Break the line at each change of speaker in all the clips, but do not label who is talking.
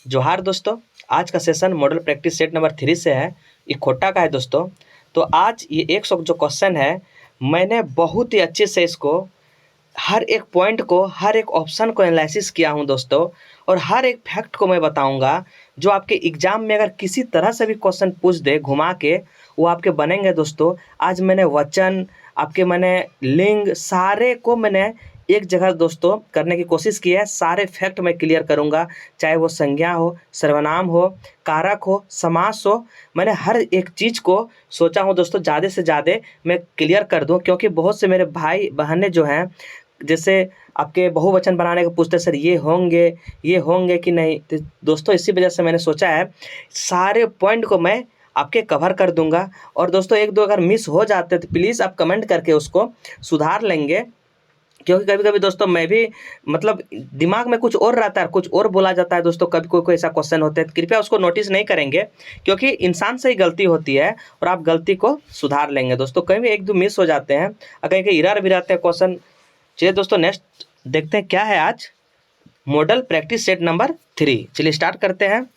जोहार दोस्तों। आज का session model practice set number 3 से है। ये खोटा का है दोस्तों। तो आज ये 100 जो क्वेश्चन है, मैंने बहुत ही अच्छे से इसको हर एक पॉइंट को, हर एक ऑप्शन को एनालिसिस किया हूं दोस्तों, और हर एक फैक्ट को मैं बताऊंगा जो आपके एग्जाम में अगर किसी तरह से भी क्वेश्चन पूछ दे घुमा के, वो आपके बनेंगे दोस्तों। आज मैंने वचन, आपके मैंने लिंग, सारे को मैंने एक जगह दोस्तों करने की कोशिश की है। सारे फैक्ट मैं क्लियर करूंगा, चाहे वो संज्ञा हो, सर्वनाम हो, कारक हो, समास हो। मैंने हर एक चीज़ को सोचा हूँ दोस्तों ज़्यादा से ज़्यादा मैं क्लियर कर दूँ, क्योंकि बहुत से मेरे भाई बहनें जो हैं, जैसे आपके बहुवचन बनाने को पूछते सर ये होंगे कि नहीं। तो दोस्तों इसी वजह से मैंने सोचा है सारे पॉइंट को मैं आपके कवर कर दूंगा। और दोस्तों एक दो अगर मिस हो जाते तो प्लीज़ आप कमेंट करके उसको सुधार लेंगे, क्योंकि कभी कभी दोस्तों मैं भी मतलब दिमाग में कुछ और रहता है, कुछ और बोला जाता है दोस्तों। कभी कोई कोई ऐसा क्वेश्चन होता है तो कृपया उसको नोटिस नहीं करेंगे, क्योंकि इंसान से ही गलती होती है और आप गलती को सुधार लेंगे दोस्तों। कहीं भी एक दो मिस हो जाते हैं और कहीं कहीं एरर भी रहते हैं क्वेश्चन। चलिए दोस्तों नेक्स्ट देखते हैं क्या है आज मॉडल प्रैक्टिस सेट नंबर 3। चलिए स्टार्ट करते हैं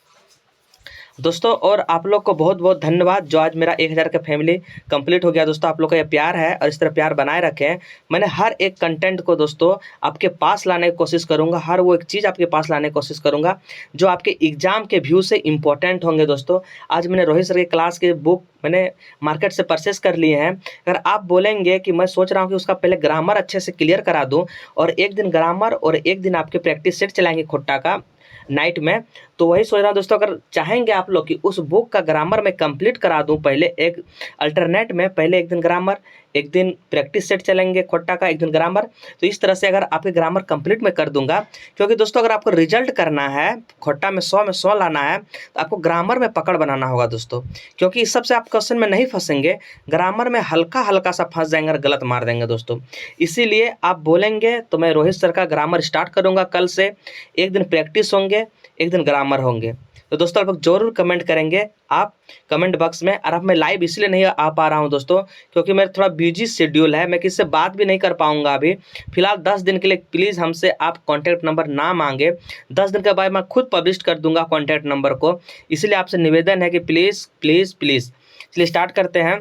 दोस्तों। और आप लोग को बहुत बहुत धन्यवाद जो आज मेरा 1000 का फैमिली कंप्लीट हो गया दोस्तों। आप लोग का ये प्यार है और इस तरह प्यार बनाए रखें। मैंने हर एक कंटेंट को दोस्तों आपके पास लाने की कोशिश करूंगा, हर वो एक चीज़ आपके पास लाने की कोशिश करूंगा जो आपके एग्जाम के व्यू से इंपॉर्टेंट होंगे दोस्तों। आज मैंने रोहित सर के क्लास के बुक मैंने मार्केट से परचेस कर लिए हैं। अगर आप बोलेंगे कि मैं सोच रहा हूँ कि उसका पहले ग्रामर अच्छे से क्लियर करा दूँ, और एक दिन ग्रामर और एक दिन आपके प्रैक्टिस सेट चलाएंगे खोट्टा का नाइट में, तो वही सोच रहा हूँ दोस्तों। अगर चाहेंगे आप लोग कि उस बुक का ग्रामर मैं कंप्लीट करा दूं, पहले एक अल्टरनेट में, पहले एक दिन ग्रामर, एक दिन प्रैक्टिस सेट चलेंगे खोट्टा का, एक दिन ग्रामर। तो इस तरह से अगर आपके ग्रामर कंप्लीट मैं कर दूंगा, क्योंकि दोस्तों अगर आपको रिजल्ट करना है खोट्टा में 100 लाना है तो आपको ग्रामर में पकड़ बनाना होगा दोस्तों। क्योंकि इस सबसे आप क्वेश्चन में नहीं फंसेंगे, ग्रामर में हल्का हल्का सा फंस जाएंगे और गलत मार देंगे दोस्तों। इसीलिए आप बोलेंगे तो मैं रोहित सर का ग्रामर स्टार्ट करूंगा कल से। एक दिन प्रैक्टिस होंगे, एक दिन ग्रामर होंगे। तो दोस्तों आप लोग जरूर कमेंट करेंगे आप कमेंट बॉक्स में। और अब मैं लाइव इसलिए नहीं आ पा रहा हूं दोस्तों, क्योंकि मेरा थोड़ा बिजी शेड्यूल है, मैं किससे बात भी नहीं कर पाऊंगा अभी फिलहाल 10 दिन के लिए। प्लीज़ हमसे आप कॉन्टैक्ट नंबर ना मांगे, 10 दिन के बाद मैं खुद पब्लिश कर दूंगा कॉन्टैक्ट नंबर को। इसलिए आपसे निवेदन है कि प्लीज़ प्लीज़ प्लीज़। चलिए स्टार्ट करते हैं।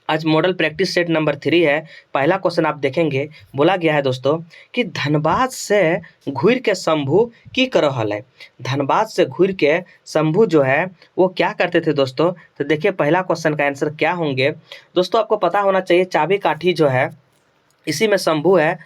आज मॉडल प्रैक्टिस सेट नंबर 3 है। पहला क्वेश्चन आप देखेंगे, बोला गया है दोस्तों कि धनबाद से घूर के शंभू की करो हल है। धनबाद से घूर के शंभू जो है वो क्या करते थे दोस्तों। तो देखिए पहला क्वेश्चन का आंसर क्या होंगे दोस्तों। आपको पता होना चाहिए चाबी काठी जो है इसी में शंभू है,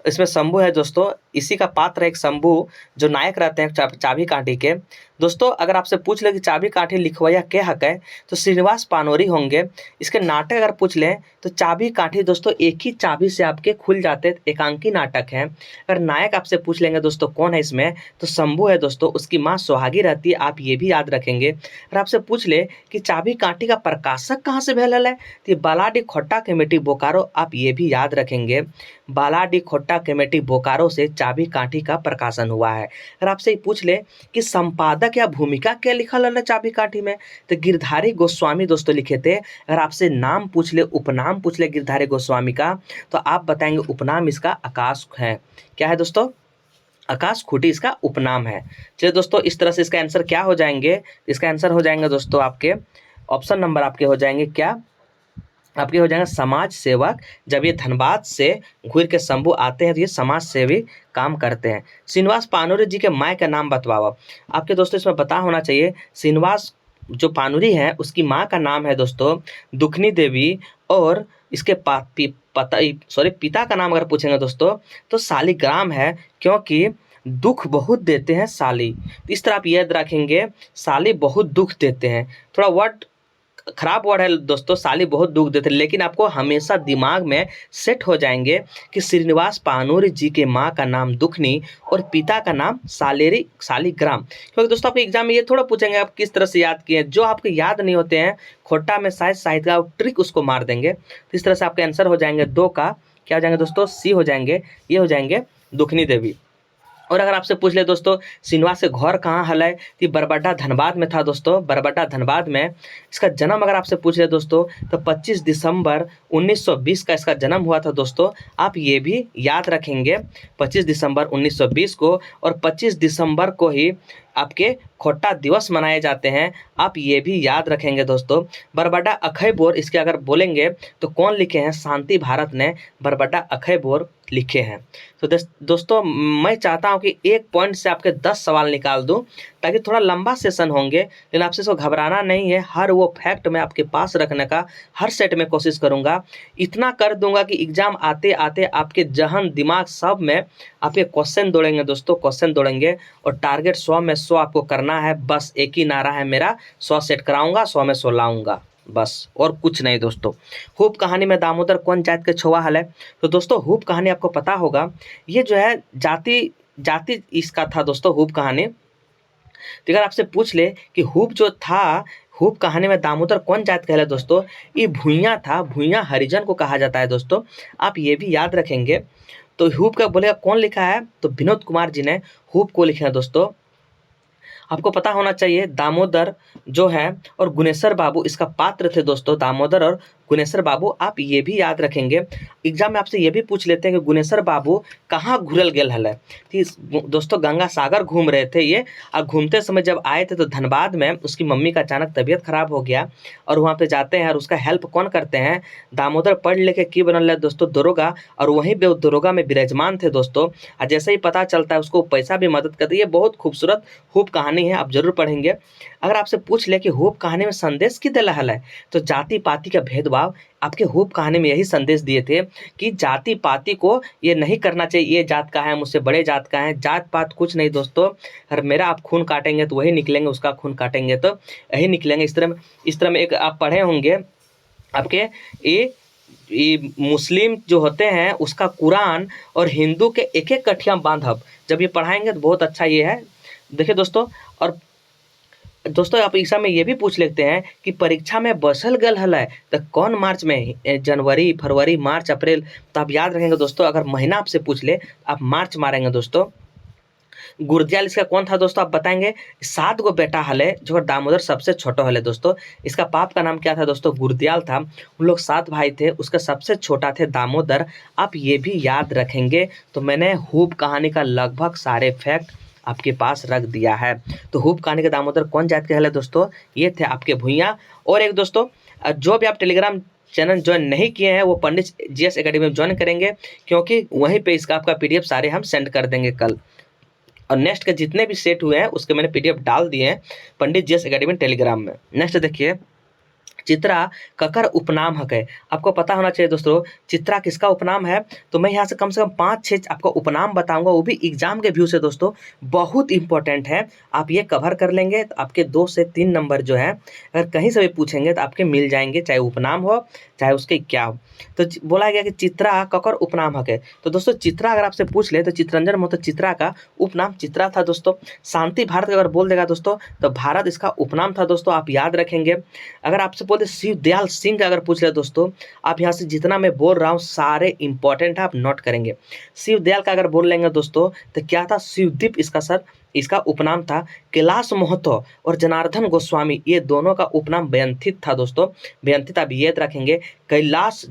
इसमें शंभू है दोस्तों। इसी का पात्र है एक शंभू जो नायक रहते हैं चाबी काठी के। दोस्तों अगर आपसे पूछ ले कि चाबी काठी लिखवैया क्या हक है, तो श्रीनिवास पानोरी होंगे। इसके नाटक अगर पूछ लें तो चाबी काठी दोस्तों एक ही चाबी से आपके खुल जाते, एकांकी नाटक है। अगर नायक आपसे पूछ लेंगे दोस्तों कौन है इसमें, तो शंभू है दोस्तों। उसकी माँ सुहागी रहती है, आप ये भी याद रखेंगे। अगर आपसे पूछ ले कि चाबी काठी का प्रकाशक कहाँ से भेल है, तो ये बालाडी खोट्टा कमेटी बोकारो, आप ये भी याद रखेंगे। बालाडी खोट्टा कमेटी बोकारो से चाबी काठी का प्रकाशन हुआ है। अगर आपसे पूछ ले कि संपादक या भूमिका क्या लिखल है चाबी काठी में, तो गिरधारी गोस्वामी दोस्तों लिखे थे। अगर आपसे नाम पूछ ले, उपनाम पूछ ले गिरधारी गोस्वामी का, तो आप बताएंगे उपनाम इसका आकाश है। क्या है दोस्तों, आकाश खूटी इसका उपनाम है। चलिए दोस्तों इस तरह से इसका आंसर क्या हो जाएंगे, इसका आंसर हो जाएंगे दोस्तों आपके ऑप्शन नंबर आपके हो जाएंगे क्या, आपके हो जाएंगे समाज सेवक। जब ये धनबाद से घूर के शंभू आते हैं तो ये समाज सेवी काम करते हैं। श्रीनिवास पानोरी जी के माँ का नाम बतवाओ। आपके दोस्तों इसमें पता होना चाहिए श्रीनिवास जो पानोरी है उसकी माँ का नाम है दोस्तों दुखनी देवी, और इसके पिता का नाम अगर पूछेंगे दोस्तों तो शालिग्राम है, क्योंकि दुख बहुत देते हैं साली। इस तरह आप याद रखेंगे, साली बहुत दुख देते हैं। थोड़ा वर्ड खराब वर्ड है दोस्तों, साली बहुत दुख देते, लेकिन आपको हमेशा दिमाग में सेट हो जाएंगे कि श्रीनिवास पानोरी जी के माँ का नाम दुखनी और पिता का नाम शालिग्राम। क्योंकि दोस्तों आपके एग्जाम में ये थोड़ा पूछेंगे आप किस तरह से याद किए, जो आपको याद नहीं होते हैं खोटा में शायद साहित्य का ट्रिक उसको मार देंगे। तो इस तरह से आपके आंसर हो जाएंगे 2 का क्या हो जाएंगे दोस्तों, सी हो जाएंगे, ये हो जाएंगे दुखनी देवी। और अगर आपसे पूछ ले दोस्तों सिनवा से घर कहाँ हलै, तो बरबड्डा धनबाद में था दोस्तों, बरबड्डा धनबाद में। इसका जन्म अगर आपसे पूछ ले दोस्तों तो 25 दिसंबर 1920 का इसका जन्म हुआ था दोस्तों। आप ये भी याद रखेंगे 25 दिसंबर 1920 को, और 25 दिसंबर को ही आपके खोटा दिवस मनाए जाते हैं, आप ये भी याद रखेंगे दोस्तों। बरबड्डा अखय बोर इसके अगर बोलेंगे तो कौन लिखे हैं, शांति भारत ने बरबड्डा अखय बोर लिखे हैं। तो दोस्तों मैं चाहता हूं कि एक पॉइंट से आपके 10 सवाल निकाल दूं, ताकि थोड़ा लंबा सेशन होंगे, लेकिन आपसे इसको घबराना नहीं है। हर वो फैक्ट मैं आपके पास रखने का हर सेट में कोशिश करूंगा। इतना कर दूंगा कि एग्जाम आते आते आपके जहन दिमाग सब में आपके क्वेश्चन दौड़ेंगे दोस्तों, क्वेश्चन दौड़ेंगे। और टारगेट 100 में 100 आपको करना है, बस एक ही नारा है मेरा, 100 सेट कराऊंगा, 100 में 100 लाऊंगा, बस और कुछ नहीं दोस्तों। हुप कहानी में दामोदर कौन जात के छुआ हल है? तो दोस्तों हुप कहानी आपको पता होगा, ये जो है जाति इसका था दोस्तों हुप कहानी। तो अगर आपसे पूछ ले कि हुप जो था, हुप कहानी में दामोदर कौन जात कहला दोस्तों, ये भूइयाँ था, भूइयाँ हरिजन को कहा जाता है दोस्तों, आप ये भी याद रखेंगे। तो हुप का बोलेगा कौन लिखा है, तो विनोद कुमार जी ने हुप को लिखा है दोस्तों। आपको पता होना चाहिए दामोदर जो है और गुनेश्वर बाबू इसका पात्र थे दोस्तों, दामोदर और गुनेश्वर बाबू, आप ये भी याद रखेंगे। एग्जाम में आपसे ये भी पूछ लेते हैं कि गुनेश्वर बाबू कहाँ घुरल गेल हल है। दोस्तों गंगा सागर घूम रहे थे ये, और घूमते समय जब आए थे तो धनबाद में उसकी मम्मी का अचानक तबीयत खराब हो गया, और वहाँ पे जाते हैं और उसका हेल्प कौन करते हैं, दामोदर पढ़ लिख की बनल है दोस्तों दरोगा, और वहीं पे दरोगा में विराजमान थे दोस्तों। और जैसे ही पता चलता है उसको पैसा भी मदद करते। ये बहुत खूबसूरत हुप कहानी है, आप जरूर पढ़ेंगे। अगर आपसे पूछ ले कि हुप कहानी में संदेश की दिला है, तो जाति पाति का भेदभाव आपके हुप कहानी में यही संदेश दिए थे कि जाति पाति को ये नहीं करना चाहिए, ये जात का है मुझसे बड़े जात का है, जात पात कुछ नहीं दोस्तों। अगर मेरा आप खून काटेंगे तो वही निकलेंगे, उसका खून काटेंगे तो यही निकलेंगे। इस तरह में एक आप पढ़े होंगे आपके ये मुस्लिम जो होते हैं उसका कुरान और हिंदू के एक एक कठिया बांधब, जब ये पढ़ाएंगे तो बहुत अच्छा ये है। देखिए दोस्तों, और दोस्तों आप एग्जाम में ये भी पूछ लेते हैं कि परीक्षा में बसल गल हल है तो कौन मार्च में, जनवरी फरवरी मार्च अप्रैल, तो आप याद रखेंगे दोस्तों। अगर महीना आपसे पूछ ले आप मार्च मारेंगे दोस्तों। गुरदियाल इसका कौन था दोस्तों, आप बताएंगे। 7 गो बेटा हले, जो दामोदर सबसे छोटा हले दोस्तों। इसका बाप का नाम क्या था दोस्तों, गुरदियाल था। उन लोग 7 भाई थे, उसके सबसे छोटा थे दामोदर, आप ये भी याद रखेंगे। तो मैंने हुप कहानी का लगभग सारे फैक्ट आपके पास रख दिया है। तो हुप कहानी के दामोदर कौन जात के हले दोस्तों, ये थे आपके भुइयाँ। और एक दोस्तों, जो भी आप टेलीग्राम चैनल ज्वाइन नहीं किए हैं वो पंडित जीएस एकेडमी में ज्वाइन करेंगे, क्योंकि वहीं पे इसका आपका पीडीएफ सारे हम सेंड कर देंगे कल। और नेक्स्ट के जितने भी सेट हुए हैं उसके मैंने पीडीएफ डाल दिए हैं पंडित जीएस एकेडमी टेलीग्राम में। नेक्स्ट देखिए, चित्रा ककर उपनाम है। आपको पता होना चाहिए दोस्तों चित्रा किसका उपनाम है। तो मैं यहाँ से कम 5-6 आपको उपनाम बताऊंगा, वो भी एग्जाम के व्यू से दोस्तों बहुत इंपॉर्टेंट है। आप ये कवर कर लेंगे तो आपके 2 से 3 नंबर जो है अगर कहीं से भी पूछेंगे तो आपके मिल जाएंगे, चाहे उपनाम हो चाहे उसके क्या हो। तो बोला गया कि चित्रा ककर उपनाम है। तो दोस्तों चित्रा अगर आपसे पूछ ले तो चित्रंजन महतो चित्रा का उपनाम चित्रा था दोस्तों। शांति भारत अगर बोल देगा दोस्तों तो भारत इसका उपनाम था दोस्तों, आप याद रखेंगे। अगर आपसे बोलते शिवदयाल सिंह का अगर पूछ ले दोस्तों, आप यहाँ से जितना मैं बोल रहा हूँ सारे इंपॉर्टेंट है, आप नोट करेंगे। शिवदयाल का अगर बोल लेंगे दोस्तों तो क्या था, शिवदीप इसका सर इसका उपनाम था। कैलाश महतो और जनार्दन गोस्वामी ये दोनों का उपनाम व्यंथित था दोस्तों, व्यंथित आप याद रखेंगे। कैलाश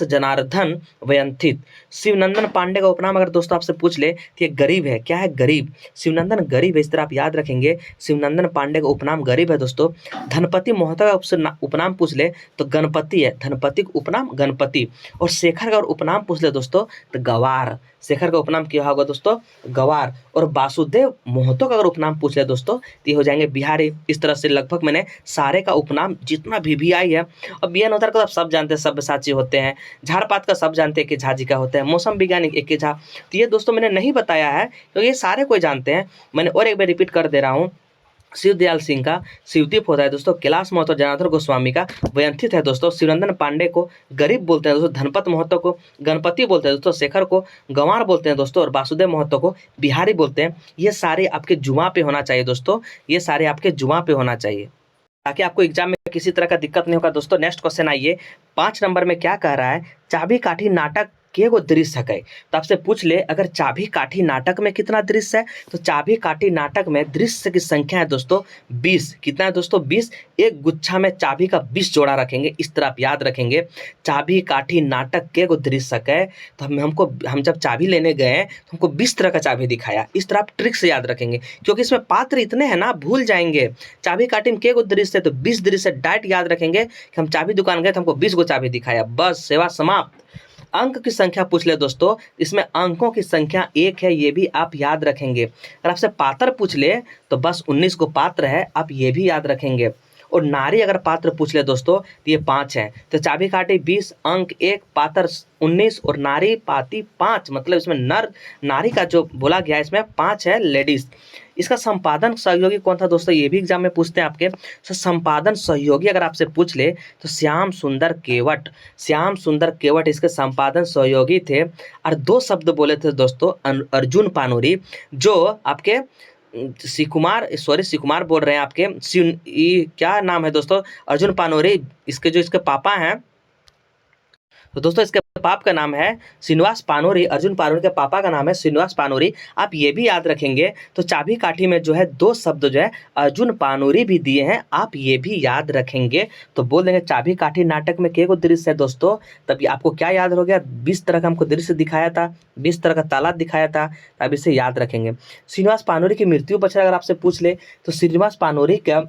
जनार्दन व्यंथित। शिवनंदन पांडे का उपनाम अगर दोस्तों आपसे पूछ ले तो ये गरीब है। क्या है, गरीब। शिवनंदन गरीब है, इस तरह आप याद रखेंगे। शिवनंदन पांडे का उपनाम गरीब है दोस्तों। धनपति महतो का उपनाम पूछ ले तो गणपति है, धनपति का उपनाम गणपति। और शेखर का उपनाम पूछ ले दोस्तों तो गवार, शेखर का उपनाम क्या होगा दोस्तों, गवार। और वासुदेव महतो का अगर उपनाम पूछ ले दोस्तों तो ये हो जाएंगे बिहारी। इस तरह से लगभग मैंने सारे का उपनाम जितना भी आई है। और बी एन उधर का आप सब जानते हैं सब्यसाची होते हैं, झाड़ पात का सब जानते हैं कि झाजी का होता है, मौसम वैज्ञानिक एक के झा। तो ये दोस्तों मैंने नहीं बताया है क्योंकि ये सारे कोई जानते हैं। मैंने और एक बार रिपीट कर दे रहा हूँ, शिवदयाल सिंह का शिवदीप होता है दोस्तों। कैलाश महतो जनार्दन गोस्वामी का व्यंथित है दोस्तों। शिवनंदन पांडे को गरीब बोलते हैं दोस्तों। धनपत महतो को गणपति बोलते हैं दोस्तों। शेखर को गंवार बोलते हैं दोस्तों। और वासुदेव महतो को बिहारी बोलते हैं। ये सारे आपके जुआ पे होना चाहिए दोस्तों, ये सारे आपके जुआ पे होना चाहिए ताकि आपको एग्जाम में किसी तरह का दिक्कत नहीं होगा दोस्तों। नेक्स्ट क्वेश्चन आइए, 5 नंबर में क्या कह रहा है, चाबी काठी नाटक के गो दृश्य है। तो आपसे पूछ ले अगर चाबी काठी नाटक में कितना दृश्य है, तो चाबी काठी नाटक में दृश्य की संख्या है दोस्तों 20। कितना है दोस्तों 20। एक गुच्छा में चाबी का 20 जोड़ा रखेंगे, इस तरह आप याद रखेंगे। चाबी काठी नाटक के गो दृश्य है, तो हम जब चाबी लेने गए तो हमको 20 तरह का चाबी दिखाया। इस तरह आप ट्रिक से याद रखेंगे, क्योंकि इसमें पात्र इतने हैं ना, आप भूल जाएंगे। चाबी काठी में के गो दृश्य है, तो 20 दृश्य डायरेक्ट याद रखेंगे कि हम चाबी दुकान गए तो हमको 20 गो चाबी दिखाया, बस सेवा समाप्त। अंक की संख्या पूछ ले दोस्तों, इसमें अंकों की संख्या 1 है, ये भी आप याद रखेंगे। अगर आपसे पात्र पूछ ले तो बस 19 को पात्र है, आप ये भी याद रखेंगे। और नारी अगर पात्र पूछ ले दोस्तों तो ये 5 है। तो चाबी काठी 20, अंक 1, पात्र 19 और नारी पाती 5, मतलब इसमें नर नारी का जो बोला गया है इसमें 5 है लेडीज। इसका संपादन सहयोगी कौन था दोस्तों, ये भी एग्जाम में पूछते हैं आपके। तो संपादन सहयोगी अगर आपसे पूछ ले तो श्याम सुंदर केवट, श्याम सुंदर केवट इसके संपादन सहयोगी थे। और 2 शब्द बोले थे दोस्तों अर्जुन पानोरी, जो आपके शिकुमार बोल रहे हैं आपके क्या नाम है दोस्तों, अर्जुन पानोरी, इसके पापा हैं। तो दोस्तों इसके पाप का नाम है श्रीनिवास पानोरी, अर्जुन पानोरी के पापा का नाम है श्रीनिवास पानोरी, आप ये भी याद रखेंगे। तो चाबी काठी में जो है 2 शब्द जो है अर्जुन पानोरी भी दिए हैं, आप ये भी याद रखेंगे। तो बोल देंगे चाबी काठी नाटक में के गो दृश्य है दोस्तों, तब आपको क्या याद हो गया, 20 तरह का हमको दृश्य दिखाया था, 20 तरह का तालाब दिखाया था, तब इसे याद रखेंगे। श्रीनिवास पानोरी की मृत्यु पश्चात अगर आपसे पूछ ले तो श्रीनिवास पानोरी का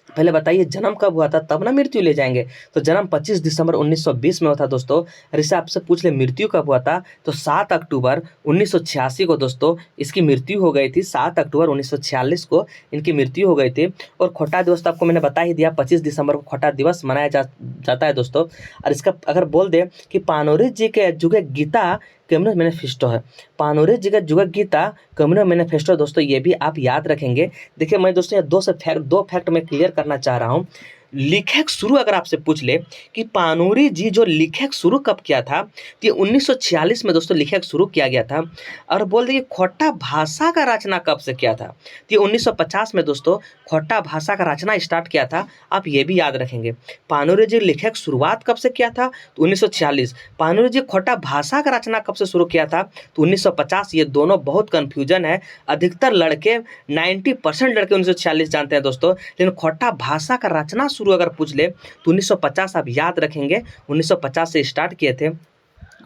पहले बताइए जन्म कब हुआ था, तब ना मृत्यु ले जाएंगे। तो जन्म 25 दिसंबर 1920 में हुआ था दोस्तों। और इससे आपसे पूछ ले मृत्यु कब हुआ था, तो 7 अक्टूबर 1986 को दोस्तों इसकी मृत्यु हो गई थी। 7 अक्टूबर 1946 को इनकी मृत्यु हो गई थी। और खोटा दिवस तो आपको मैंने बता ही दिया, 25 दिसंबर को खोटा दिवस मनाया जाता है दोस्तों। और इसका अगर बोल दे कि पानोरी जी के जुगे गीता कम्युनिस्ट मैनिफेस्टो है, पानोरी जी का जुगे गीता कम्युनिस्ट मैनिफेस्टो दोस्तों, ये भी आप याद रखेंगे। देखिए मैं दोस्तों ये 2 फैक्ट मैं क्लियर करना चाह रहा हूँ। लिखक शुरू अगर आपसे पूछ ले कि पानोरी जी जो लिखक शुरू कब किया था, तो ये 1946 में दोस्तों लिखक शुरू किया गया था। और बोल देखिए खोटा भाषा का रचना कब से किया था, तो ये 1950 में दोस्तों खोटा भाषा का रचना स्टार्ट किया था, आप ये भी याद रखेंगे। पानोरी जी लिखक शुरुआत कब से किया था, तो 1946। पानोरी जी खोटा भाषा का रचना कब से शुरू किया था, तो 1950। ये दोनों बहुत कन्फ्यूजन है, अधिकतर लड़के 90% लड़के 1946 जानते हैं दोस्तों, लेकिन खोटा भाषा का रचना शुरू अगर पूछ ले तो 1950 आप याद रखेंगे। 1950 से स्टार्ट किए थे।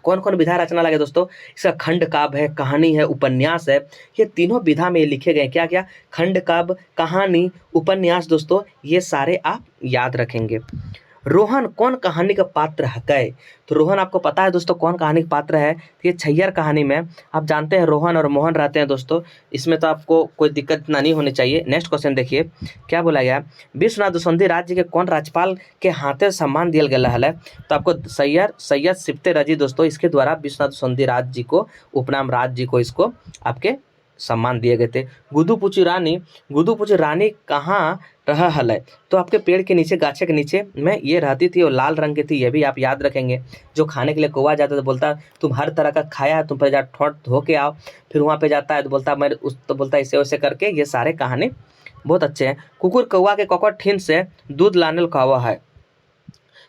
कौन कौन विधा रचना लगे दोस्तों, इसका खंड काव्य है, कहानी है, उपन्यास है, ये तीनों विधा में लिखे गए। क्या क्या, खंड काव्य, कहानी, उपन्यास दोस्तों, ये सारे आप याद रखेंगे। रोहन कौन कहानी का पात्र है, तो रोहन आपको पता है दोस्तों कौन कहानी का पात्र है, तो ये छैयर कहानी में आप जानते हैं रोहन और मोहन रहते हैं दोस्तों, इसमें तो आपको कोई दिक्कत नहीं होनी चाहिए। नेक्स्ट क्वेश्चन देखिए क्या बोला गया, विश्वनाथ दुसंधी राज्य के कौन राज्यपाल के हाथे सम्मान दिया गया है, तो आपको सैयद सिफ्ते रजी दोस्तों, इसके द्वारा विश्वनाथ दुसंधी राज्य जी को, उपनाम राज जी को, इसको आपके सम्मान दिए गए थे। गुदुपुची रानी कहाँ रहा है, तो आपके पेड़ के नीचे, गाछे के नीचे में ये रहती थी और लाल रंग की थी, ये भी आप याद रखेंगे। जो खाने के लिए कौवा जाता है तो बोलता तुम हर तरह का खाया है, तुम पहले जा ठोंठ धो के आओ, फिर वहाँ पे जाता है तो बोलता मैं तो बोलता ऐसे वैसे करके, ये सारे कहानी बहुत अच्छे हैं। कुकुर कौवा के कौकट ठीन से दूध लाने कौवा है,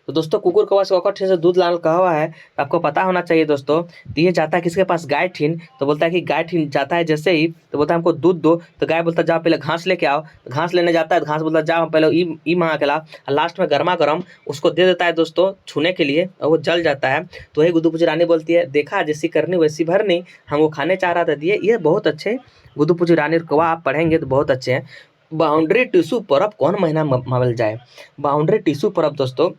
तो दोस्तों कुकुर कौवा से कौकट ठीन से दूध लाने कौवा है, तो आपको पता होना चाहिए दोस्तों। तो ये जाता है किसके पास, गाय ठीन, तो बोलता है कि गाय ठीन जाता है जैसे ही, तो बोलता है हमको दूध दो, तो गाय बोलता जाओ पहले घास लेके आओ, तो घास लेने जाता है, तो घास बोलता जाओ पहले ई मंगा के लाओ, और लास्ट में गर्मा गर्म उसको दे देता है दोस्तों छूने के लिए, और वो जल जाता है। तो वही गुदुपुची रानी बोलती है देखा जैसी करनी वैसी भरनी, हमको खाने चाह रहा था दिए। ये बहुत अच्छे गुदुपुची रानी और कौवा आप पढ़ेंगे तो बहुत अच्छे हैं। बाउंड्री टिश्यू पर्व कौन महीना मनावल जाए, बाउंड्री टिश्यू पर्व दोस्तों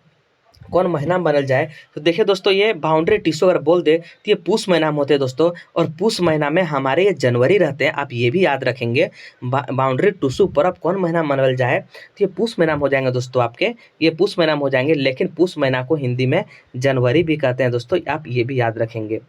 कौन महीना में बनल जाए, तो देखिए दोस्तों ये बाउंड्री टिश्यू अगर बोल दे तो ये पूस महीना में होते हैं दोस्तों, और पूस महीना में हमारे ये जनवरी रहते हैं, आप ये भी याद रखेंगे। बाउंड्री टिश्यू पर्व कौन महीना में मनावल जाए, तो ये पूस महीना में हो जाएंगे दोस्तों आपके, ये पूस महीना में हो जाएंगे, लेकिन पूस महीना को हिंदी में जनवरी भी कहते हैं दोस्तों, आप ये भी याद रखेंगे।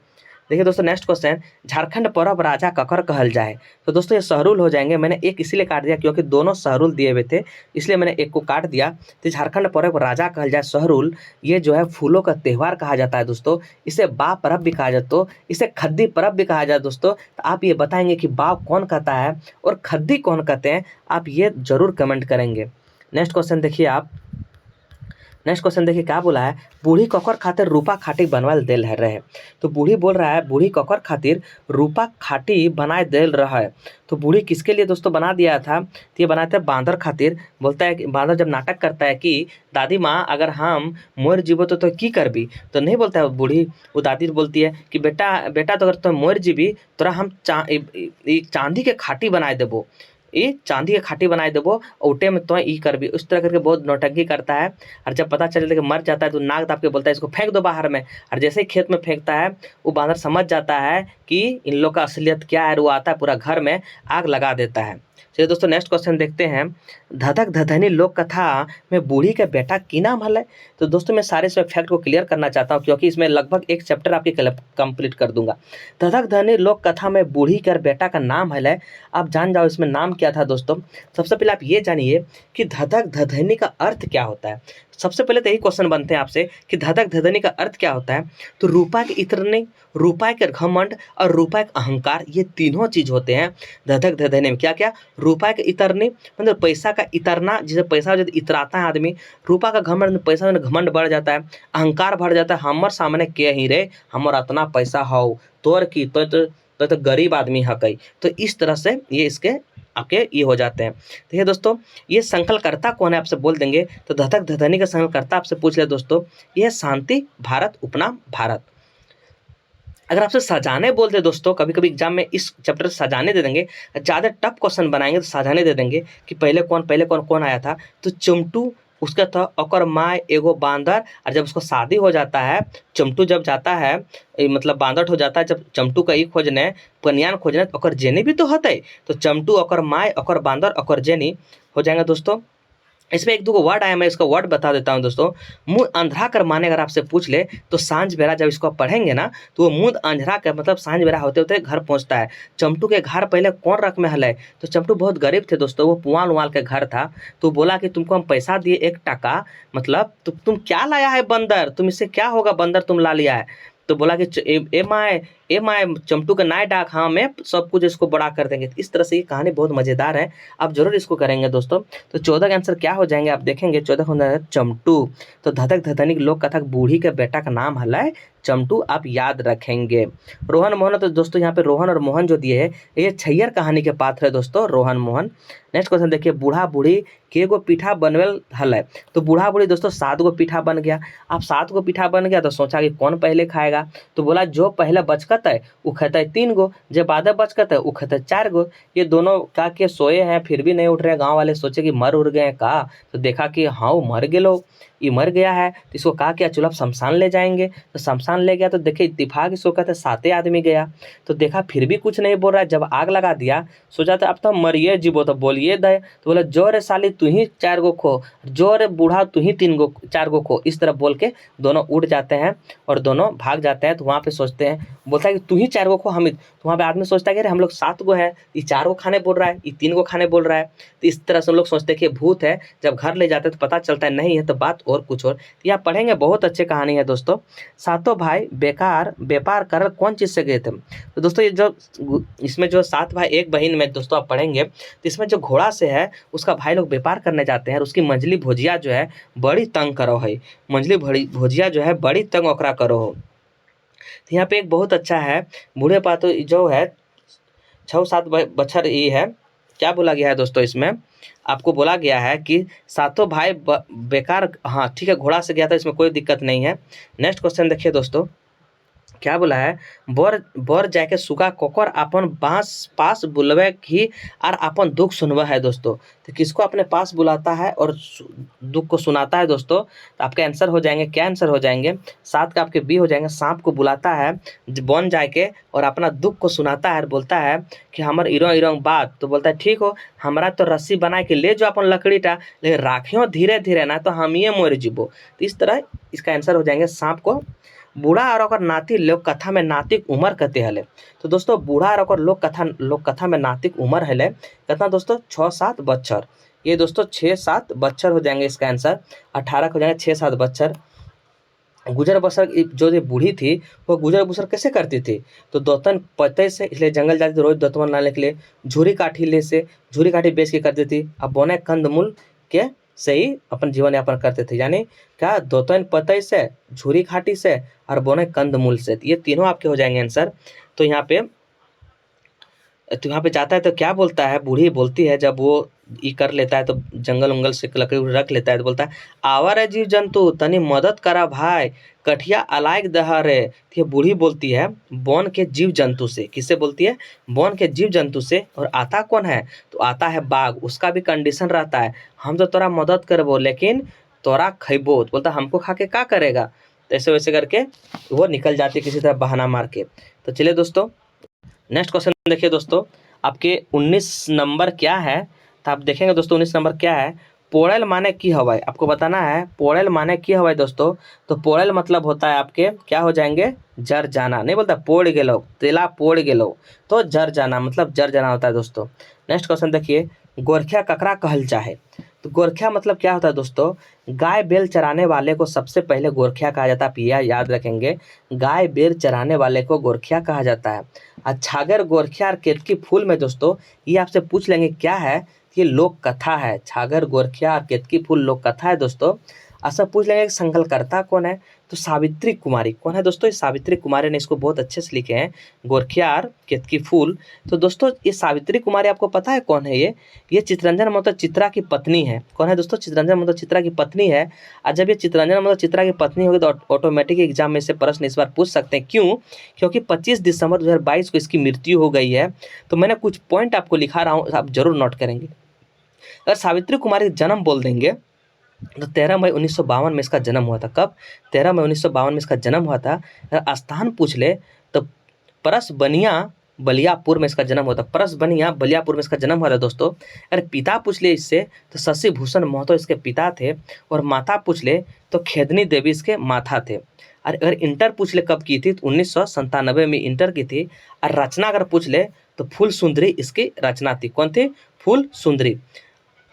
देखिए दोस्तों नेक्स्ट क्वेश्चन, झारखंड पर्व राजा ककर कहल जाए, तो दोस्तों ये सहरुल हो जाएंगे। मैंने एक इसीलिए काट दिया क्योंकि दोनों सहरुल दिए हुए थे, इसलिए मैंने एक को काट दिया। तो झारखंड पर्व राजा कहल जाए सहरुल, ये जो है फूलों का त्यौहार कहा जाता है दोस्तों, इसे बा पर्व भी कहा जाता है, इसे खद्दी पर्व भी कहा जाए दोस्तों। तो आप ये बताएंगे कि बा कौन कहता है और खद्दी कौन कहते हैं, आप ये जरूर कमेंट करेंगे। नेक्स्ट क्वेश्चन देखिए आप, नेक्स्ट क्वेश्चन देखिए क्या बोला है, बूढ़ी ककर खातिर रूपा खाटी बनवाल देल है रहे। तो बूढ़ी बोल रहा है बूढ़ी ककर खातिर रूपा खाटी बनाए देल रहा है। तो बूढ़ी किसके लिए दोस्तों बना दिया था, तो ये बनाते हैं बांदर खातिर। बोलता है कि बांदर जब नाटक करता है कि दादी माँ अगर हम मोर जीवो तो की करबी, तो नहीं बोलता है बूढ़ी, वो दादी बोलती है कि बेटा बेटा तो अगर तुम मोर जीबी तोरा हम चांदी के खाटी बनाए देबो, ये चांदी के खाटी बनाए देबो उठे में तो ई करबी। उस तरह करके बहुत नौटंकी करता है। और जब पता चलता है कि मर जाता है तो नाक दाब के बोलता है इसको फेंक दो बाहर में। और जैसे ही खेत में फेंकता है वो बांदर समझ जाता है कि इन लोग का असलियत क्या है, वो आता है पूरा घर में आग लगा देता है। चलिए दोस्तों नेक्स्ट क्वेश्चन देखते हैं, धधक धधनी लोक कथा में बूढ़ी के बेटा की नाम हल है। तो दोस्तों मैं सारे इसमें फैक्ट को क्लियर करना चाहता हूँ क्योंकि इसमें लगभग एक चैप्टर आपकी कंप्लीट कर दूंगा। धधक धधनी लोक कथा में बूढ़ी के बेटा का नाम हल है। आप जान जाओ इसमें नाम क्या था दोस्तों। सबसे पहले आप ये जानिए कि धधक धधनी का अर्थ क्या होता है। सबसे पहले तो यही क्वेश्चन बनते हैं आपसे कि धधक धधनी का अर्थ क्या होता है। तो रूपा के इतरने, रूपा के घमंड और रूपा के अहंकार, ये तीनों चीज होते हैं धधक धधनी में। क्या क्या, रूपा के इतरने मतलब पैसा का इतरना, जिसे पैसा जब इतराता है आदमी। रूपा का घमंड, पैसा में घमंड बढ़ जाता है। अहंकार बढ़ जाता है, हमर सामने के ही रे, हमर इतना पैसा हो तोर की तो गरीब आदमी है कई। तो इस तरह से ये इसके आपके ये हो जाते हैं। देखिए दोस्तों ये संकल्पकर्ता कौन है आपसे बोल देंगे। तो धधक धधनी का संकल्पकर्ता आपसे पूछ ले दोस्तों, यह शांति भारत उपनाम भारत। अगर आपसे सजाने बोल दे दोस्तों, कभी कभी एग्जाम में इस चैप्टर से सजाने दे देंगे, ज़्यादा टफ क्वेश्चन बनाएंगे तो सजाने दे देंगे कि पहले कौन कौन आया था। तो चिमटू उसका था, ओकर माय एगो बांदर। और जब उसको शादी हो जाता है, चमटू जब जाता है मतलब बांदर हो जाता है, जब चमटू का ही खोजने पनियान खोजने तो ओकर जेनी भी तो होता है। तो चमटू ओकर माय ओकर बांदर ओकर जेनी हो जाएंगे दोस्तों। इसमें एक दो वर्ड आया, मैं इसका वर्ड बता देता हूँ दोस्तों। मुंह अंधरा कर माने अगर आपसे पूछ ले तो सांझ बेरा जब इसको आप पढ़ेंगे ना तो वो मुंह अंधरा कर मतलब सांझ बेरा होते होते घर पहुंचता है। चमटू के घर पहले कौन रख में हल है। तो चमटू बहुत गरीब थे दोस्तों, वो पुआल उवाल के घर था। तो बोला कि तुमको हम पैसा दिए 1 टका, मतलब तुम क्या लाया है बंदर, तुम इससे क्या होगा बंदर तुम ला लिया है। तो बोला कि ए माए चमटू का नाय डाक, हाँ मैं सब कुछ इसको बड़ा कर देंगे। इस तरह से ये कहानी बहुत मजेदार है, आप जरूर इसको करेंगे दोस्तों। तो 14 का आंसर क्या हो जाएंगे आप देखेंगे, 14 हो जाएगा चमटू। तो धधक धधनी लोक कथा बूढ़ी के बेटा का नाम हल है चमटू, आप याद रखेंगे। रोहन मोहन, तो दोस्तों यहाँ पे रोहन और मोहन जो दिए है ये छैयर कहानी के पात्र है दोस्तों, रोहन मोहन। नेक्स्ट क्वेश्चन देखिए, बूढ़ा बूढ़ी के गो पीठा बनवेल हल है। तो बूढ़ा बूढ़ी दोस्तों 7 गो पीठा बन गया। अब 7 गो पीठा बन गया तो सोचा कि कौन पहले खाएगा। तो बोला जो पहले बचकत है वो खाता है 3 गो, जो बाद बचकत है वो खाता है 4 गो। ये दोनों का के सोए हैं फिर भी नहीं उठ रहे। गाँव वाले सोचे कि मर उड़ गए का, तो देखा कि हाँ वो मर गए लोग, ये मर गया है। तो इसको कहा कि चलो आप शमशान ले जाएंगे। तो शमशान ले गया तो देखे इत्तेफाक इसको कहते 7 आदमी गया। तो देखा फिर भी कुछ नहीं बोल रहा है। जब आग लगा दिया सोचा था अब तो मरिए जीवो, तो बोलिए दे। तो बोला जो रे साली तू ही 4 गो खो, जो रे बूढ़ा तू ही 4 गो खो। इस तरह बोल के दोनों उड़ जाते हैं और दोनों भाग जाते हैं। तो वहाँ पे सोचते हैं, बोलता है कि तू ही 4 गो खो हामिद। तो वहाँ पे आदमी सोचता है कि अरे हम लोग 7 गो है, ये 4 गो खाने बोल रहा है, ये 3 गो खाने बोल रहा है। तो इस तरह से लोग सोचते हैं कि भूत है। जब घर ले जाते हैं तो पता चलता है नहीं है, तो बात और कुछ और। तो यहाँ पढ़ेंगे, बहुत अच्छी कहानी है दोस्तों। सातों भाई बेकार व्यापार कर कौन चीज़ से गए थे। तो दोस्तों ये जो इसमें जो 7 भाई 1 बहन में दोस्तों आप पढ़ेंगे तो इसमें जो घोड़ा से है उसका भाई लोग व्यापार करने जाते हैं और उसकी मंझली भोजिया जो है बड़ी तंग करो है। मंझली भोजिया जो है बड़ी तंग ओकरा करो हो। तो यहाँ पे एक बहुत अच्छा है, बूढ़े पातो जो है 6-7 बछर ये है। क्या बोला गया है दोस्तों, इसमें आपको बोला गया है कि सातों भाई बेकार, हाँ ठीक है घोड़ा से गया था, इसमें कोई दिक्कत नहीं है। नेक्स्ट क्वेश्चन देखिए दोस्तों, क्या बोला है, बर जाके सुगा कोकर अपन बांस पास बुलवे की और अपन दुख सुनवा है दोस्तों। तो किसको अपने पास बुलाता है और दुख को सुनाता है दोस्तों। तो आपके आंसर हो जाएंगे, क्या आंसर हो जाएंगे, 7 का आपके बी हो जाएंगे। सांप को बुलाता है बन जाके और अपना दुख को सुनाता है और बोलता है कि हमर इरो इरो बात। तो बोलता है ठीक हो, हमारा तो रस्सी बना के ले जो अपन लकड़ी टा, लेकिन राखियो धीरे धीरे ना तो हम ये मर जीबो। तो इस तरह इसका आंसर हो जाएंगे सांप को। बूढ़ा और ओकर नाती लोक कथा में नातिक उम्र कहते हले। तो दोस्तों बूढ़ा और ओकर लोक कथा में नातिक उम्र हले कितना दोस्तों, 6-7 बच्चर। ये दोस्तों 6-7 बच्चर हो जाएंगे इसका आंसर। 18 हो जाएंगे 6-7 बच्चर। गुजर बसर जो ये बूढ़ी थी वो गुजर बसर कैसे करती थी। तो दौतन पते से, इसलिए जंगल जाती थी रोज दौतवन लाने के लिए। झूरी काठी ले से झूरी काठी बेच के करती थी। अब बोने कंदमूल के से ही अपन जीवन यापन करते थे। यानी क्या, दोतन पतई से, झूरी खाटी से और बोने कंदमूल से, ये तीनों आपके हो जाएंगे आंसर। तो यहाँ पे जाता है तो क्या बोलता है, बूढ़ी बोलती है जब वो ये कर लेता है तो जंगल उंगल से लकड़ी रख लेता है तो बोलता है, आवर है जीव जंतु तनी मदद करा भाई, कठिया अलायक दहरे। तो ये बूढ़ी बोलती है वन के जीव जंतु से। किससे बोलती है? वन के जीव जंतु से। और आता कौन है? तो आता है बाघ। उसका भी कंडीशन रहता है, हम तो तोरा मदद करबो लेकिन तोरा खैबो। तो बोलता हमको खा के क्या करेगा। तो ऐसे वैसे करके वो निकल जाती है किसी तरह बहाना मार के। तो चलिए दोस्तों नेक्स्ट क्वेश्चन देखिए दोस्तों, आपके 19 नंबर क्या है। तो आप देखेंगे दोस्तों 19 नंबर क्या है। पोड़ेल माने की हवाई, आपको बताना है पोड़ेल माने की हवाई दोस्तों। तो पोड़ेल मतलब होता है आपके क्या हो जाएंगे, जर जाना। नहीं बोलता पोड़ गेलो, तेला पोड़ गेलो, तो जर जाना मतलब जर जाना होता है दोस्तों। नेक्स्ट क्वेश्चन देखिए, गोरखिया ककरा कहल चाहे। तो गोरखिया मतलब क्या होता है दोस्तों, गाय बेल चराने वाले को सबसे पहले गोरखिया कहा जाता है। आप यह याद रखेंगे, गाय बेल चराने वाले को गोरखिया कहा जाता है। छागर, गोरखिया और केतकी फूल में दोस्तों ये आपसे पूछ लेंगे क्या है, ये लोक कथा है। छागर, गोरखिया और केतकी फूल लोक कथा है दोस्तों। अच्छा पूछ लेंगे कि संकलकर्ता कौन है। तो सावित्री कुमारी कौन है दोस्तों, ये सावित्री कुमारी ने इसको बहुत अच्छे से लिखे हैं, गोरखिया और केतकी फूल। तो दोस्तों ये सावित्री कुमारी आपको पता है कौन है ये चित्तरंजन मतलब चित्रा की पत्नी है। कौन है दोस्तों? चित्तरंजन मतलब चित्रा की पत्नी है। और जब ये चित्तरंजन मतलब चित्रा की पत्नी होगी तो ऑटोमेटिक एग्जाम में से प्रश्न इस बार पूछ सकते हैं। क्यों? क्योंकि 25 दिसंबर 2022 को इसकी मृत्यु हो गई है। तो मैंने कुछ पॉइंट आपको लिखा रहा हूँ, आप जरूर नोट करेंगे। अगर सावित्री कुमारी जन्म बोल देंगे तो 13 मई 1952 में इसका जन्म हुआ था। कब? 13 मई 1952 में इसका जन्म हुआ था। अगर स्थान पूछ ले तो परस बनिया बलियापुर में इसका जन्म हुआ था। परस बनिया बलियापुर में इसका जन्म हुआ था दोस्तों। अगर पिता पूछ ले इससे तो शशि भूषण महतो इसके पिता थे। और माता पूछ ले तो खेदनी देवी इसके माता थे। और अगर इंटर पूछ ले कब की थी तो 1997 में इंटर की थी। और रचना अगर पूछ ले तो फूल सुंदरी इसकी रचना थी। कौन थी? फूल सुंदरी।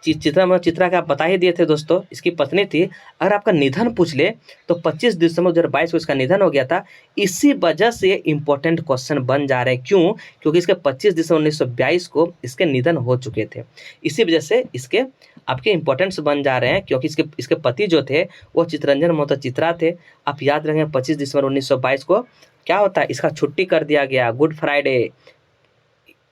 चित्रा का आप बता ही दिए थे दोस्तों, इसकी पत्नी थी। अगर आपका निधन पूछ ले तो 25 दिसंबर 2022 को इसका निधन हो गया था। इसी वजह से ये इंपॉर्टेंट क्वेश्चन बन जा रहे हैं। क्यों? क्योंकि इसके 25 दिसंबर 1922 को इसके निधन हो चुके थे। इसी वजह से इसके आपके इंपॉर्टेंट्स बन जा रहे हैं, क्योंकि इसके पति जो थे वो चित्तरंजन मोहतो चित्रा थे। आप याद रखें 25 दिसंबर 1922 को क्या होता है, इसका छुट्टी कर दिया गया, गुड फ्राइडे।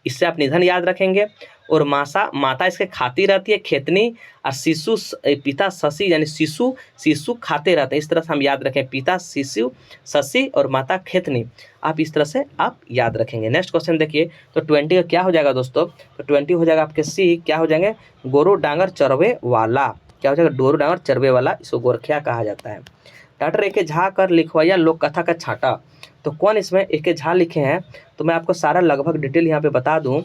इससे आप निधन याद रखेंगे। और माता इसके खाती रहती है खेतनी। और शिशु पिता शशि यानी शिशु खाते रहते हैं। इस तरह से हम याद रखें, पिता शिशु शशि और माता खेतनी। आप इस तरह से आप याद रखेंगे। नेक्स्ट क्वेश्चन देखिए, तो 20 का क्या हो जाएगा दोस्तों। तो 20 हो जाएगा आपके सी, क्या हो जाएंगे, गोरू डांगर चरवे वाला। क्या हो जाएगा? डोरू डांगर चरवे वाला, इसको गोरखिया कहा जाता है। Doctor A K. झा कर लिखवाया लोक कथा का छाटा। तो कौन इसमें ए.के. झा लिखे हैं? तो मैं आपको सारा लगभग डिटेल यहाँ पे बता दूं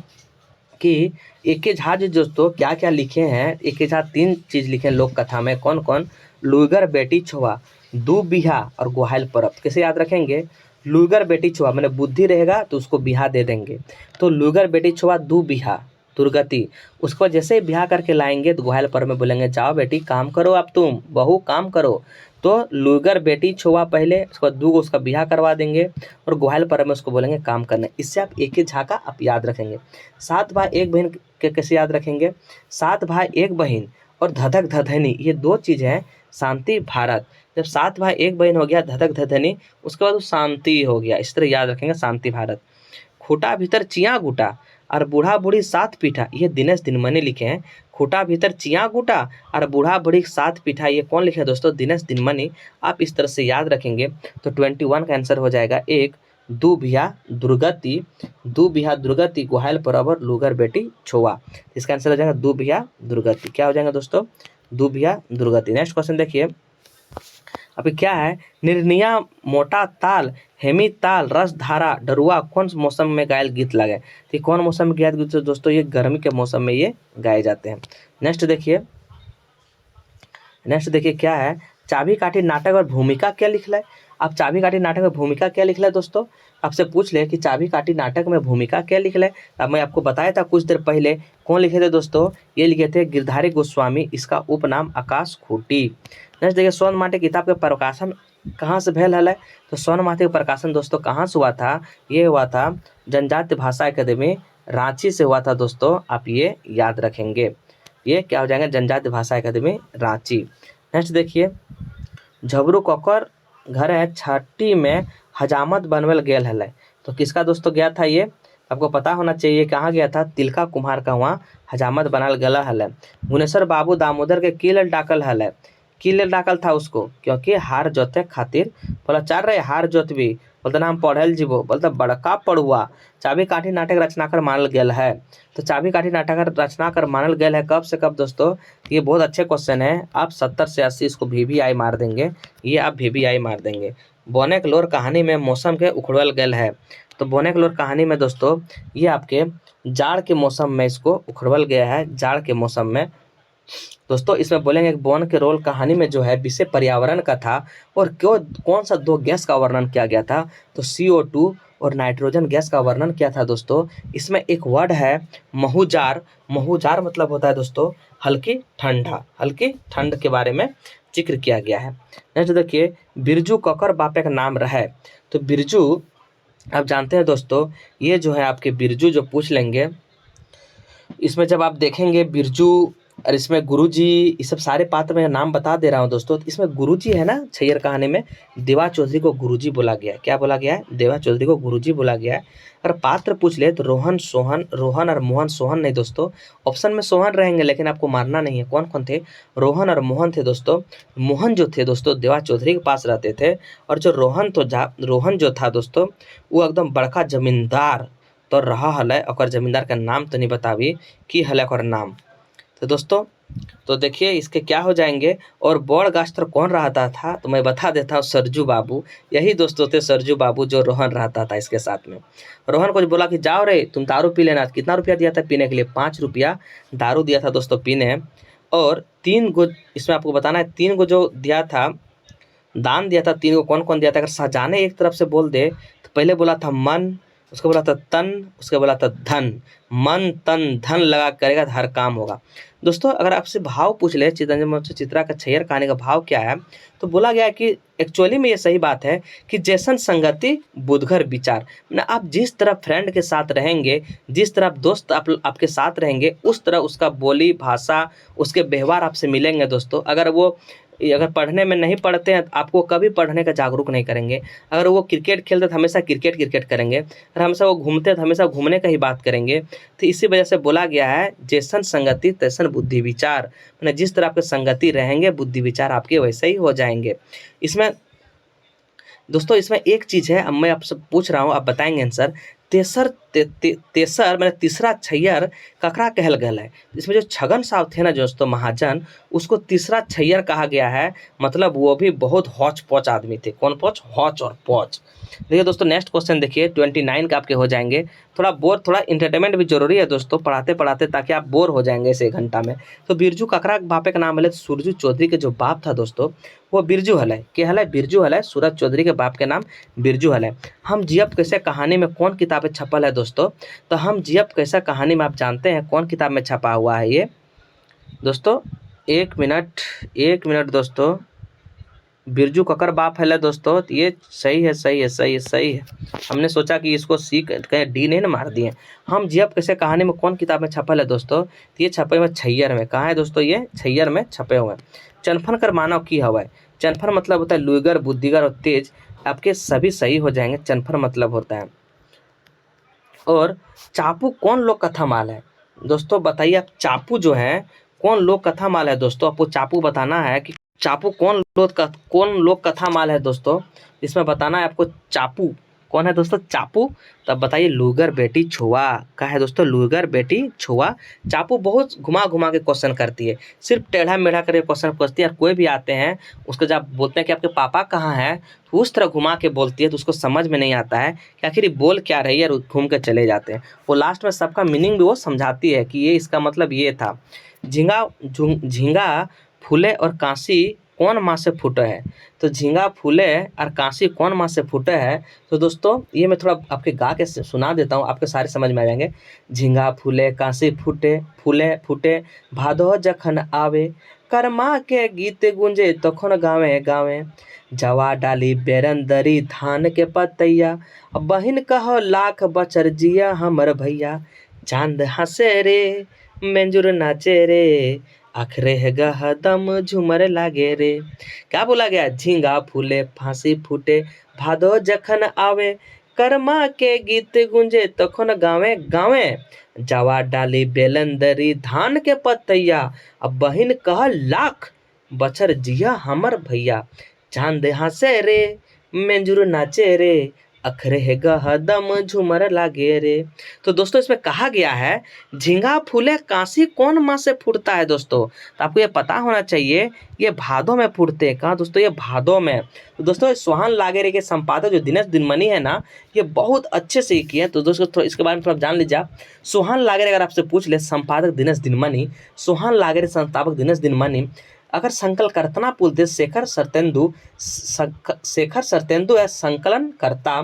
कि ए.के. झा जी दोस्तों क्या क्या लिखे हैं। ए.के. झा 3 चीज़ लिखे हैं लोक कथा में। कौन कौन? लुइगर बेटी छुआ, दू बिहा और गोहाइल परब। कैसे याद रखेंगे? लुइगर बेटी छुआ मैंने बुद्धि रहेगा तो उसको बिहा दे देंगे। तो लुइगर बेटी छुआ दू बिहा दुर्गति, उसको जैसे ही ब्याह करके लाएंगे तो गोहाइल पर में बोलेंगे जाओ बेटी काम करो, अब तुम बहू काम करो। तो लुइगर बेटी छुआ पहले, उसके बाद दूगो उसका ब्याह करवा देंगे और गोहाइल पर में उसको बोलेंगे काम करने। इससे आप एक ही झा का आप याद रखेंगे। 7 भाई 1 बहन के कैसे याद रखेंगे? 7 भाई 1 बहन और धधक धधनी, ये 2 चीज़ हैं। शांति भारत, जब 7 भाई 1 बहन हो गया धधक धधनी, उसके बाद शांति हो गया। इस तरह याद रखेंगे शांति भारत। खूटा भीतर चिया गुटा और बूढ़ा बूढ़ी 7 पीठा, ये दिनेश दिनमनी लिखे हैं। खूटा भीतर चिया गुटा और बूढ़ा बूढ़ी 7 पीठा, ये कौन लिखे हैं दोस्तों? दिनेश दिनमनी। आप इस तरह से याद रखेंगे। तो 21 का आंसर हो जाएगा 1 दू बिहा दुर्गति, दू बिहा दुर्गति गोहाइल परवर लुगर बेटी छुआ। इसका आंसर हो जाएगा दू बिहा दुर्गति। क्या हो जाएगा दोस्तों? दू बिहा दुर्गति। नेक्स्ट क्वेश्चन देखिए, अभी क्या है, निर्णया मोटा ताल हेमी ताल रस धारा डरुआ कौन मौसम में गायल गीत लगे। तो कौन मौसम में गायल गीत दोस्तों? ये गर्मी के मौसम में ये गाए जाते हैं। नेक्स्ट देखिए क्या है, चाबी काठी नाटक और भूमिका क्या लिखला है। आप चाबी काठी नाटक में भूमिका क्या लिखला है दोस्तों? आपसे पूछ ले कि चाबी काठी नाटक में भूमिका क्या लिखला है। अब मैं आपको बताया था कुछ देर पहले, कौन लिखे थे दोस्तों? ये लिखे थे गिरधारी गोस्वामी, इसका उपनाम आकाश खूटी। नेक्स्ट देखिए, स्वर्ण माटी किताब के प्रकाशन कहाँ से भेल है। तो स्वर्ण माटी का प्रकाशन दोस्तों कहाँ से हुआ था? ये हुआ था जनजातीय भाषा अकादमी रांची से हुआ था दोस्तों। आप ये याद रखेंगे। ये क्या हो जाएंगे, जनजाति भाषा अकादमी रांची। नेक्स्ट देखिए, झबरू ककर घर है छठी में हजामत बनवल गेल हलै। तो किसका दोस्तों गया था ये, आपको पता होना चाहिए कहाँ गया था, तिलका कुम्हार का वहाँ हजामत बनाल गला हलै। गुनेश्वर बाबू दामोदर के की लेल डाकल हलै, की लेल डाकल था उसको, क्योंकि हार जोते खातिर बोला चार रहे हार जोतबी, बोलते ना हम पढ़ल जीवो, बोलते बड़का पढ़ुआ चाबी काठी नाटक रचनाकर मानल गेल है। तो चाबी काठी नाटक रचनाकर मानल गेल है कब से कब दोस्तों, ये बहुत अच्छे क्वेश्चन है, आप 70 से 80 इसको VVI मार देंगे, ये आप VVI मार देंगे। बोनेक लोर कहानी में मौसम के उखड़ल गेल है। तो बोनेक लोर कहानी में दोस्तों ये आपके जाड़ के मौसम में इसको उखड़वल गया है, जाड़ के मौसम में। दोस्तों इसमें बोलेंगे बोन के रोल कहानी में जो है विषय पर्यावरण का था, और क्यों कौन सा 2 गैस का वर्णन किया गया था, तो CO2 और नाइट्रोजन गैस का वर्णन किया था दोस्तों। इसमें एक वर्ड है महुजार, महुजार मतलब होता है दोस्तों हल्की ठंडा, हल्की ठंड के बारे में जिक्र किया गया है। नेक्स्ट देखिए, बिरजू ककर बापे का नाम रहा है। तो बिरजू आप जानते हैं दोस्तों, ये जो है आपके बिरजू जो पूछ लेंगे, इसमें जब आप देखेंगे बिरजू और इसमें गुरुजी, ये सब सारे पात्र में नाम बता दे रहा हूँ दोस्तों। तो इसमें गुरुजी है ना, छैयर कहानी में देवा चौधरी को गुरुजी बोला गया है। क्या बोला गया है, देवा चौधरी को गुरुजी बोला गया है। अगर पात्र पूछ ले तो रोहन सोहन, रोहन और मोहन, सोहन नहीं दोस्तों, ऑप्शन में सोहन रहेंगे लेकिन आपको मारना नहीं है। कौन कौन थे, रोहन और मोहन थे दोस्तों। मोहन जो थे दोस्तों देवा चौधरी के पास रहते थे, और जो रोहन जो था दोस्तों वो एकदम बड़का जमींदार तो रहा हलै, और जमींदार का नाम तो नहीं बतावी की हलै और नाम। तो दोस्तों तो देखिए इसके क्या हो जाएंगे, और बड़ गास्टर कौन रहता था, तो मैं बता देता हूँ सरजू बाबू, यही दोस्तों थे सरजू बाबू जो रोहन रहता था इसके साथ में। रोहन को बोला कि जाओ रे तुम दारू पी लेना। कितना रुपया दिया था पीने के लिए, 5 रुपया दारू दिया था दोस्तों पीने। और 3 गो इसमें आपको बताना है, 3 गो जो दिया था दान दिया था, 3 गो कौन कौन दिया था। अगर शाहजहां एक तरफ से बोल दे तो पहले बोला था मन, उसके बोला था तन, उसके बोला था धन। मन तन धन लगा करेगा तो हर काम होगा। दोस्तों अगर आपसे भाव पूछ ले चित्रा का छैयर कहानी का भाव क्या है, तो बोला गया है कि एक्चुअली में ये सही बात है कि जैसन संगति बुधगर विचार, ना आप जिस तरह फ्रेंड के साथ रहेंगे, जिस तरह दोस्त आपके साथ रहेंगे, उस तरह उसका बोली भाषा, उसके व्यवहार आपसे मिलेंगे दोस्तों। अगर पढ़ने में नहीं पढ़ते हैं तो आपको कभी पढ़ने का जागरूक नहीं करेंगे। अगर वो क्रिकेट खेलते तो हमेशा क्रिकेट करेंगे, अगर हमेशा वो घूमते तो हमेशा घूमने का ही बात करेंगे। तो इसी वजह से बोला गया है जैसन संगति तैसन बुद्धि विचार, मैंने जिस तरह आपके संगति रहेंगे बुद्धि विचार आपके वैसे ही हो जाएंगे। इसमें दोस्तों इसमें एक चीज़ है, अब मैं आपसे पूछ रहा हूँ, आप बताएंगे आंसर। तेसर मैंने तीसरा छैयर ककरा कहल गया है। इसमें जो छगन साहब थे ना दोस्तों महाजन, उसको तीसरा छैयर कहा गया है, मतलब वो भी बहुत हौच पौच आदमी थे। कौन पौच, हौच और पौच। देखिए दोस्तों नेक्स्ट क्वेश्चन देखिए, 29 का आपके हो जाएंगे। थोड़ा इंटरटेनमेंट भी जरूरी है दोस्तों पढ़ाते पढ़ाते, ताकि आप बोर हो जाएंगे इस 1 घंटा में। तो बिरजू ककरा बापे का नाम है, सूरजू चौधरी के जो बाप था दोस्तों वो बिरजू हलै, के हलै बिरजू हलै, सूरज चौधरी के बाप के नाम बिरजू हलै। हम जियब कैसे कहानी में कौन किताबें छपल है दोस्तों, तो हम जियब कैसे कहानी में आप जानते हैं कौन किताब में छपा हुआ है ये दोस्तों। 1 मिनट दोस्तों, बिरजू ककर बाप है दोस्तों, ये सही है। हमने सोचा कि इसको सीख कहीं डी नहीं ना मार दिए। हम जियब कैसे कहानी में कौन किताब में छपल है दोस्तों, तो ये छपे हुए छैयर में। कहाँ है दोस्तों, ये छैयर में छपे हुए हैं। चनफन कर मानव की हवा है, चनफन मतलब होता है लुइगर, बुद्धिगर और तेज, आपके सभी सही हो जाएंगे। चनफन मतलब होता है। और चापू कौन लोक कथा माल है दोस्तों, बताइए आप, चापू जो है कौन लोक कथा माल है दोस्तों, आपको चापू बताना है कि चापू कौन लोक कथा माल है दोस्तों। इसमें बताना है आपको चापू कौन है दोस्तों, चापू। तब बताइए लुगर बेटी छुआ का है दोस्तों, लुगर बेटी छुआ। चापू बहुत घुमा घुमा के क्वेश्चन करती है, सिर्फ टेढ़ा मेढ़ा करके क्वेश्चन पूछती है। और कोई भी आते हैं उसको जब बोलते हैं कि आपके पापा कहाँ हैं, तो उस तरह घुमा के बोलती है, तो उसको समझ में नहीं आता है कि आखिर ये बोल क्या रही है, और घूम के चले जाते हैं। वो लास्ट में सबका मीनिंग भी वो समझाती है कि ये इसका मतलब ये था। झींगा फूले और कांसी कौन माँ से फूटे है, तो झींगा फूले और कांसी कौन माँ से फूटे है। तो दोस्तों ये मैं थोड़ा आपके गा के सुना देता हूँ, आपके सारे समझ में आ जाएंगे। झींगा फूले कांसी फूटे भादो जखन आवे, कर्मा के गीत गुंजे तखन गावे गावे। जवा डाली बेरंदरी धान के पतैया, बहिन कहो लाख बचर जिया हमर भैया। चांद हंसे रे मेंजुर नाचे रे, आखरे है गहदम झूमर लागे रे। क्या बोला गया? झींगा फूले फांसी फूटे, भादो जखन आवे, कर्मा के गीत गुंजे तखन गावे गावे। जवा डाली बेलंदरी धान के पतैया, अब बहिन कह लाख, बछर जिया हमर भैया। चांद हंसे रे, मेंजुर नाचे रे, अखरे है गहदम झूमर लागे रे। तो दोस्तों इसमें कहा गया है झींगा फूले कांसी कौन माह से फूटता है दोस्तों? तो आपको ये पता होना चाहिए, ये भादों में फूटते हैं। कहाँ दोस्तों? ये भादों में। तो दोस्तों सोहान लागेरे के संपादक जो दिनेश दिनमनी है ना, ये बहुत अच्छे से किए हैं। तो दोस्तों थोड़ा इसके बारे में थोड़ा जान लीजिए आप। सोहान लागेरे अगर आपसे पूछ ले, संपादक दिनेश दिनमनी, सोहान लागेरे संस्थापक दिनेश दिनमनी, अगर संकलकर्ता बोलते शेखर सरतेंदु है संकलन करता।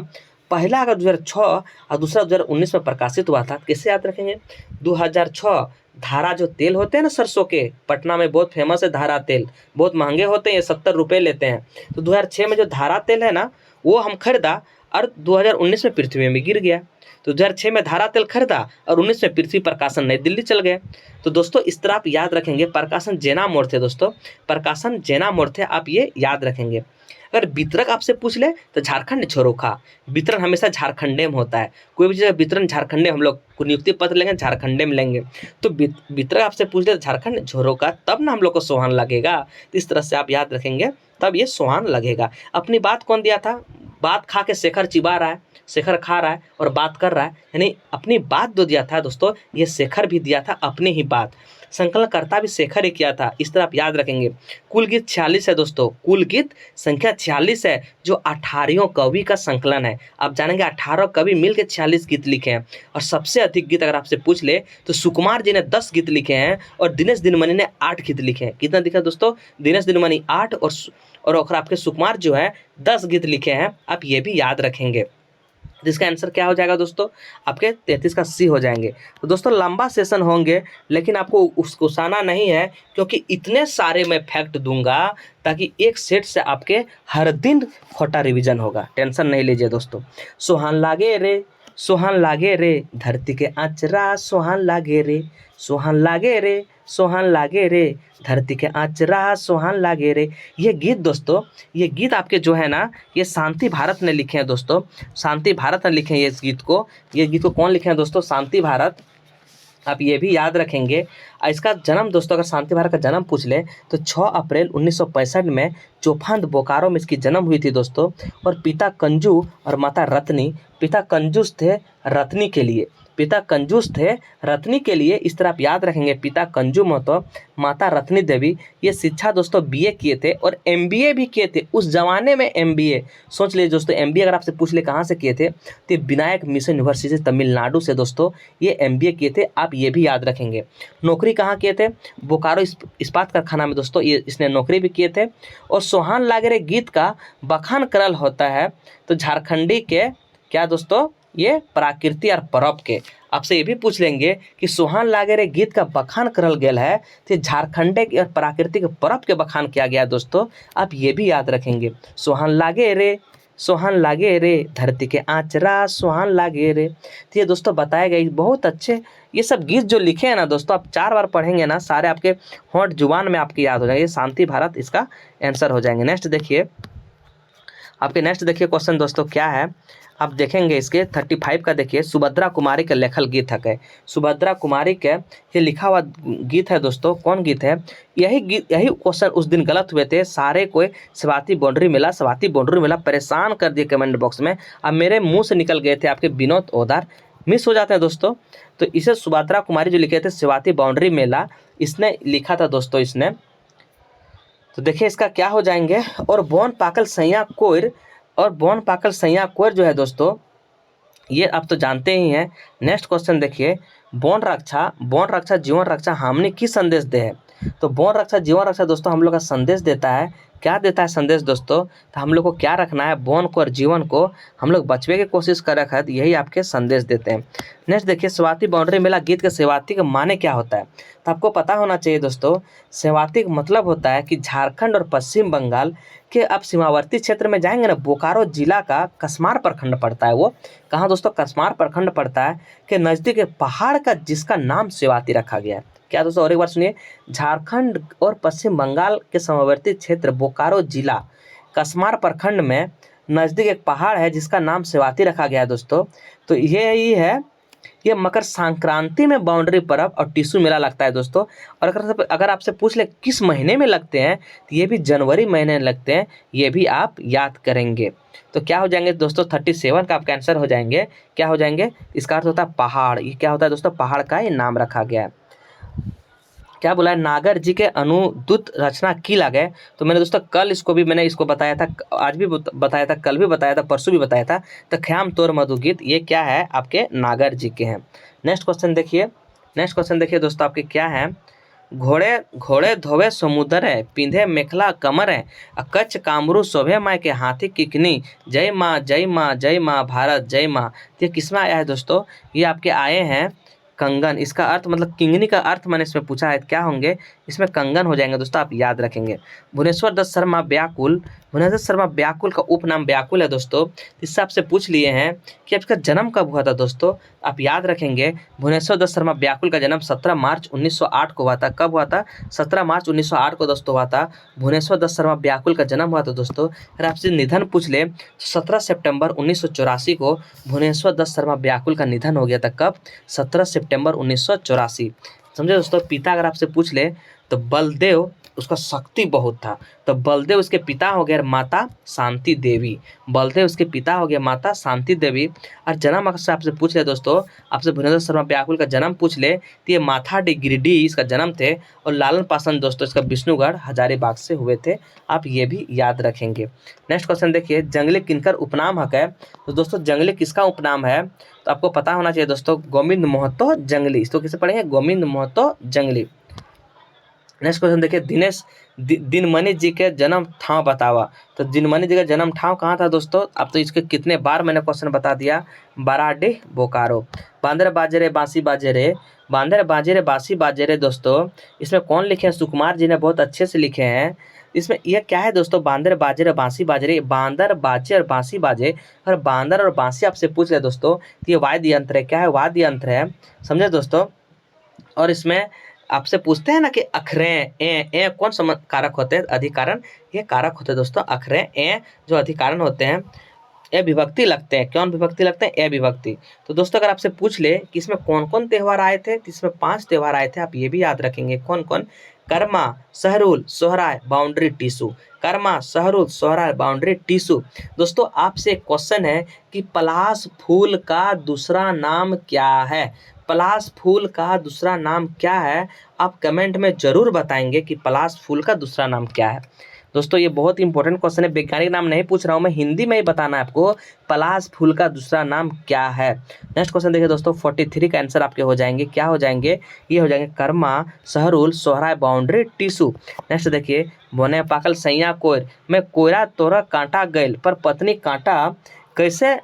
पहला अगर 2006 और दूसरा 2019 में प्रकाशित हुआ था। कैसे याद रखेंगे? 2006 धारा जो तेल होते हैं ना सरसों के, पटना में बहुत फेमस है धारा तेल, बहुत महंगे होते हैं, ये 70 रुपये लेते हैं। तो 2006 में जो धारा तेल है ना, वो हम खरीदा और 2019 में पृथ्वी में गिर गया। तो 2006 में धारा तेल खरीदा और 19 में पृथ्वी प्रकाशन नई दिल्ली चल गए। तो दोस्तों इस तरह आप याद रखेंगे। प्रकाशन जैना मोड़ थे दोस्तों, प्रकाशन जैना मोड़ थे, आप ये याद रखेंगे। अगर वितरक आपसे पूछ ले तो झारखंड झरोखा। वितरण हमेशा झारखंडे में होता है। कोई भी चीज़ वितरण झारखंडे, हम लोग को नियुक्ति पत्र लेंगे झारखंडे में लेंगे। तो वितरक आपसे पूछ ले झारखंड झरोखा, तब ना हम लोग को सोहान लगेगा। तो इस तरह से आप याद रखेंगे, तब ये सोहान लगेगा। अपनी बात कौन दिया था? बात खा के शेखर चिबा रहा है, शेखर खा रहा है और बात कर रहा है, यानी अपनी बात जो दिया था दोस्तों, ये शेखर भी दिया था अपनी ही बात। संकलनकर्ता भी शेखर ही किया था। इस तरह आप याद रखेंगे। कुल गीत 46 है दोस्तों, कुल गीत संख्या 46 है, जो 18 कवि का संकलन है। आप जानेंगे 18 कवि मिलकर 46 गीत लिखे हैं। और सबसे अधिक गीत अगर आपसे पूछ ले तो सुकुमार जी ने 10 गीत लिखे हैं और दिनेश दिनमनी ने 8 गीत लिखे हैं। कितना लिखा दोस्तों? दिनेश दिनमनी 8 और आपके सुकुमार जो है 10 गीत लिखे हैं। आप ये भी याद रखेंगे। जिसका आंसर क्या हो जाएगा दोस्तों? आपके 33 का सी हो जाएंगे। तो दोस्तों लंबा सेशन होंगे, लेकिन आपको उसको नहीं है, क्योंकि इतने सारे मैं फैक्ट दूंगा ताकि एक सेट से आपके हर दिन खोटा रिवीजन होगा। टेंशन नहीं लीजिए दोस्तों। सोहान लागे रे, सोहान लागे रे, धरती के आचरा सोहान लागे रे, सोहान लागे रे, सोहान लागे रे, धरती के आचरा सोहान लागे रे। ये गीत दोस्तों, ये गीत आपके जो है ना, ये शांति भारत ने लिखे हैं दोस्तों। शांति भारत ने लिखे हैं ये गीत को। ये गीत को कौन लिखे हैं दोस्तों? शांति भारत। आप ये भी याद रखेंगे। इसका जन्म दोस्तों, अगर शांति भारत का जन्म पूछ ले तो 6 अप्रैल 1965 में चौफांद बोकारो में इसकी जन्म हुई थी दोस्तों। और पिता कंजू और माता रत्नी। पिता कंजूस थे रत्नी के लिए, पिता कंजूस थे रत्नी के लिए। इस तरह आप याद रखेंगे। पिता कंजू महतो, माता रत्नी देवी। ये शिक्षा दोस्तों बीए किए थे और एमबीए भी किए थे। उस जमाने में एमबीए, सोच लीजिए दोस्तों, एमबीए अगर आपसे पूछ ले कहाँ से किए थे तो विनायक मिशन यूनिवर्सिटी तमिलनाडु से दोस्तों ये एमबीए किए थे। आप ये भी याद रखेंगे। नौकरी कहाँ किए थे? बोकारो इस्पात कारखाना में दोस्तों ये इसने नौकरी भी किए थे। और सोहान लागेरे गीत का बखान करल होता है तो झारखंडी के क्या दोस्तों? ये प्राकृति और परब के। आपसे ये भी पूछ लेंगे कि सोहान लागेरे गीत का बखान करल गेल है तो झारखंडे के और प्राकृतिक परब के बखान किया गया दोस्तों। आप ये भी याद रखेंगे। सोहान लागे रे, सोहान लागे रे, धरती के आचरा सोहान लागे रे। तो ये दोस्तों बताए गए बहुत अच्छे। ये सब गीत जो लिखे हैं ना दोस्तों, आप 4 बार पढ़ेंगे ना, सारे आपके होंठ जुबान में आपके याद हो जाएंगे। शांति भारत इसका आंसर हो जाएंगे। नेक्स्ट देखिए, आपके नेक्स्ट देखिए क्वेश्चन दोस्तों क्या है। आप देखेंगे इसके 35 का देखिए। सुभद्रा कुमारी का लेखल गीत है। सुभद्रा कुमारी के ये लिखा हुआ गीत है दोस्तों। कौन गीत है? यही गीत, यही क्वेश्चन उस दिन गलत हुए थे सारे। कोई स्वाति बाउंड्री मिला, स्वाति बाउंड्री मिला, परेशान कर दिए कमेंट बॉक्स में। अब मेरे मुंह से निकल गए थे आपके विनोद ओदार, मिस हो जाते हैं दोस्तों। तो इसे सुभद्रा कुमारी जो लिखे थे स्वाति बाउंड्री मेला, इसने लिखा था दोस्तों इसने। तो देखिए इसका क्या हो जाएंगे। और बौन पाकल सैया कोयर, और बौन पाकल सैया कोयर जो है दोस्तों, ये आप तो जानते ही हैं। नेक्स्ट क्वेश्चन देखिए। बौन रक्षा जीवन रक्षा हमने की संदेश दे है? तो बौन रक्षा जीवन रक्षा दोस्तों हम लोग का संदेश देता है क्या देता है संदेश दोस्तों? तो हम लोग को क्या रखना है, वन को और जीवन को हम लोग बचवे की कोशिश कर रखा है, तो यही आपके संदेश देते हैं। नेक्स्ट देखिए, सेवाती बाउंड्री मेला गीत के सेवाती का माने क्या होता है? तो आपको पता होना चाहिए दोस्तों, सेवाती का मतलब होता है कि झारखंड और पश्चिम बंगाल के आप सीमावर्ती क्षेत्र में जाएंगे ना, बोकारो जिला का कसमार प्रखंड पड़ता है। वो कहाँ दोस्तों? कसमार प्रखंड पड़ता है के नज़दीक एक पहाड़ का जिसका नाम सेवाती रखा गया है। क्या दोस्तों? और एक बार सुनिए, झारखंड और पश्चिम बंगाल के सीमावर्ती क्षेत्र बोकारो जिला कसमार प्रखंड में नज़दीक एक पहाड़ है जिसका नाम सेवाती रखा गया है दोस्तों। तो ये ही है, ये मकर संक्रांति में बाउंड्री पर्व और टिश्यू मेला लगता है दोस्तों। और अगर आपसे पूछ ले किस महीने में लगते हैं, तो ये भी जनवरी महीने में लगते हैं, ये भी आप याद करेंगे। तो क्या हो जाएंगे दोस्तों? 37 का आपका आंसर हो जाएंगे। क्या हो जाएंगे? इसका अर्थ होता है पहाड़। ये क्या होता है दोस्तों? पहाड़ का ये नाम रखा गया है। क्या बोला है? नागर जी के अनुदूत रचना की लगे। तो मैंने दोस्तों कल इसको बताया था, आज भी बताया था, कल भी बताया था, परसों भी बताया था। तो ख्याम तोर मधुगीत ये क्या है? आपके नागर जी के हैं। नेक्स्ट क्वेश्चन देखिए दोस्तों, आपके क्या है? घोड़े घोड़े धोवे समुद्र है, पिंधे मेखला कमर है, कच्छ कामरू शोभे माय के हाथी किकनी, जय माँ जय माँ जय माँ भारत जय माँ। ये किसमें आया है दोस्तों? ये आपके आए हैं कंगन। इसका अर्थ मतलब किंगनी का अर्थ मैंने इसमें पूछा है, क्या होंगे? इसमें कंगन हो जाएंगे दोस्तों, आप याद रखेंगे। भुवनेश्वर दत्त शर्मा व्याकुल, भुवनेश्वर शर्मा व्याकुल का उपनाम व्याकुल है दोस्तों। इससे आपसे पूछ लिए हैं कि आपका जन्म कब हुआ था दोस्तों, आप याद रखेंगे। भुवनेश्वर दत्त शर्मा व्याकुल का जन्म 17 मार्च 1908 को हुआ था। कब हुआ था? 17 मार्च 1908 को दोस्तों हुआ था। भुवनेश्वर दत्त शर्मा व्याकुल का जन्म हुआ था दोस्तों। अगर आपसे निधन पूछ ले तो 17 सितंबर 1984 को भुवनेश्वर दत्त शर्मा व्याकुल का निधन हो गया था। कब? 17 सितंबर 1984। समझे दोस्तों? पिता अगर आपसे पूछ ले तो बलदेव, उसका शक्ति बहुत था, तो बलदेव उसके पिता हो गए माता शांति देवी। बलदेव उसके पिता हो गया माता शांति देवी। और जन्म अगर से आपसे पूछ ले दोस्तों, आपसे भुवनेश्वर शर्मा व्याकुल का जन्म पूछ ले तो ये माथाडी गिरिडीह इसका जन्म थे। और लालन पासवान दोस्तों इसका विष्णुगढ़ हजारीबाग से हुए थे, आप ये भी याद रखेंगे। नेक्स्ट क्वेश्चन देखिए, जंगली किनकर उपनाम है? तो दोस्तों जंगली किसका उपनाम है? तो आपको पता होना चाहिए दोस्तों, गोविंद महतो जंगली। इसको किसे पढ़ेंगे? गोविंद महतो जंगली। नेक्स्ट क्वेश्चन देखिए, दिनमणि जी के जन्म ठाव बतावा। तो दिनमणि जी का जन्म ठाव कहाँ था दोस्तों? अब तो इसके कितने बार मैंने क्वेश्चन बता दिया। बाराडीह बोकारो। बांदर बाजे रे बांसी बाजे रे, बांदर बाजे रे बांसी बाजे रे दोस्तों, इसमें कौन लिखे हैं? सुकुमार जी ने बहुत अच्छे से लिखे हैं। इसमें यह क्या है दोस्तों? बांदर बाजे रे बांसी बाजे रे, बांदर बाजे और बांसी बाजे। और बांदर और बांसी आपसे पूछ ले दोस्तों, तो ये वाद्य यंत्र है। क्या है? वाद्य यंत्र है, समझे दोस्तों। और इसमें आपसे पूछते हैं ना कि अखरें ए कौन सा कारक होते हैं? अधिकारण, ये कारक होते हैं दोस्तों। अखरें ए जो अधिकारण होते हैं, ए विभक्ति लगते हैं। कौन विभक्ति लगते हैं? ए विभक्ति। तो दोस्तों अगर आपसे पूछ ले कि इसमें कौन कौन त्यौहार आए थे, तो इसमें 5 त्यौहार आए थे, आप ये भी याद रखेंगे। कौन कौन? कर्मा, सहरुल, सोहराय, बाउंड्री, टीसू। कर्मा, सहरुल, सोहराय, बाउंड्री, टीसू। दोस्तों आपसे एक क्वेश्चन है कि पलाश फूल का दूसरा नाम क्या है? पलाश फूल का दूसरा नाम क्या है? आप कमेंट में जरूर बताएंगे कि पलाश फूल का दूसरा नाम क्या है। दोस्तों ये बहुत इंपॉर्टेंट क्वेश्चन है, वैज्ञानिक नाम नहीं पूछ रहा हूँ मैं, हिंदी में ही बताना है आपको, पलाश फूल का दूसरा नाम क्या है। नेक्स्ट क्वेश्चन देखिए दोस्तों, 43 का आंसर आपके हो जाएंगे। क्या हो जाएंगे? ये हो जाएंगे कर्मा, सहरुल, सोहराय, बाउंड्री, टीसू। नेक्स्ट देखिए, बोने पाकल सैया कोयर में कोयरा तोरा कांटा गैल पर पत्नी कांटा कैसे।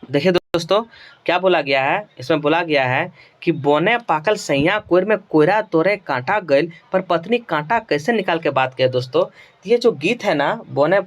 देखिए दोस्तों क्या बोला गया है? इसमें बोला गया है कि बोने पाकल सैया कोयर में कोयरा तोरे कांटा गइल पर पत्नी कांटा कैसे निकाल के बात किया दोस्तों। ये जो गीत है ना, बोने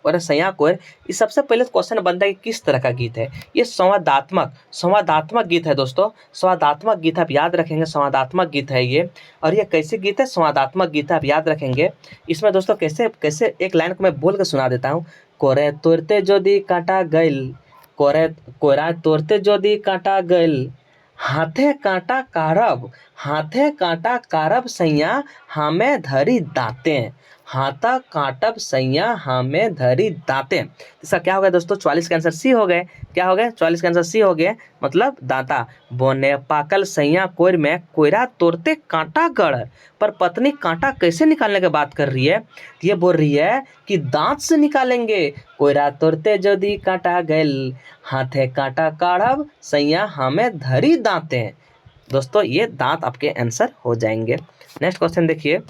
और सैया कोयर, ये सबसे पहले क्वेश्चन बनता है कि किस तरह का गीत है। ये संवादात्मक गीत है दोस्तों। संवादात्मक गीत आप याद रखेंगे, संवादात्मक गीत है ये। और ये कैसे गीत है? संवादात्मक गीत आप याद रखेंगे। इसमें दोस्तों कैसे कैसे एक लाइन को मैं बोल के सुना देता हूँ। कोरे तोरते जोदी कांटा गइल, कोयरा तोरते जोदी कांटा गइल, हाथे कांटा कारब सैया हमें धरी दाते। हाथा काटब सैया हमें धरी दाते। इसका क्या हो गया दोस्तों? 44 का आंसर सी हो गए। क्या हो गए? 44 का आंसर सी हो गए, मतलब दाता। बोने पाकल सैया कोयर में कोयरा तोड़ते कांटा गढ़ पर पत्नी कांटा कैसे निकालने की बात कर रही है? ये बोल रही है कि दांत से निकालेंगे। कोयरा तोड़ते जदी कांटा गैल, हाथे कांटा काढ़ब सैया हमें धरी दाते। दोस्तों ये दांत आपके आंसर हो जाएंगे। नेक्स्ट क्वेश्चन देखिए,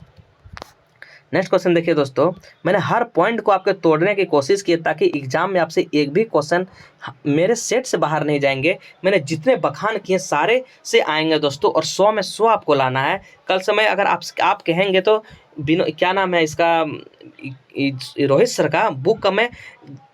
नेक्स्ट क्वेश्चन देखिए दोस्तों, मैंने हर पॉइंट को आपके तोड़ने की कोशिश की ताकि एग्जाम में आपसे एक भी क्वेश्चन मेरे सेट से बाहर नहीं जाएंगे। मैंने जितने बखान किए सारे से आएंगे दोस्तों, और 100 में 100 आपको लाना है। कल समय अगर आप कहेंगे तो क्या नाम है इसका, रोहित सर का बुक का मैं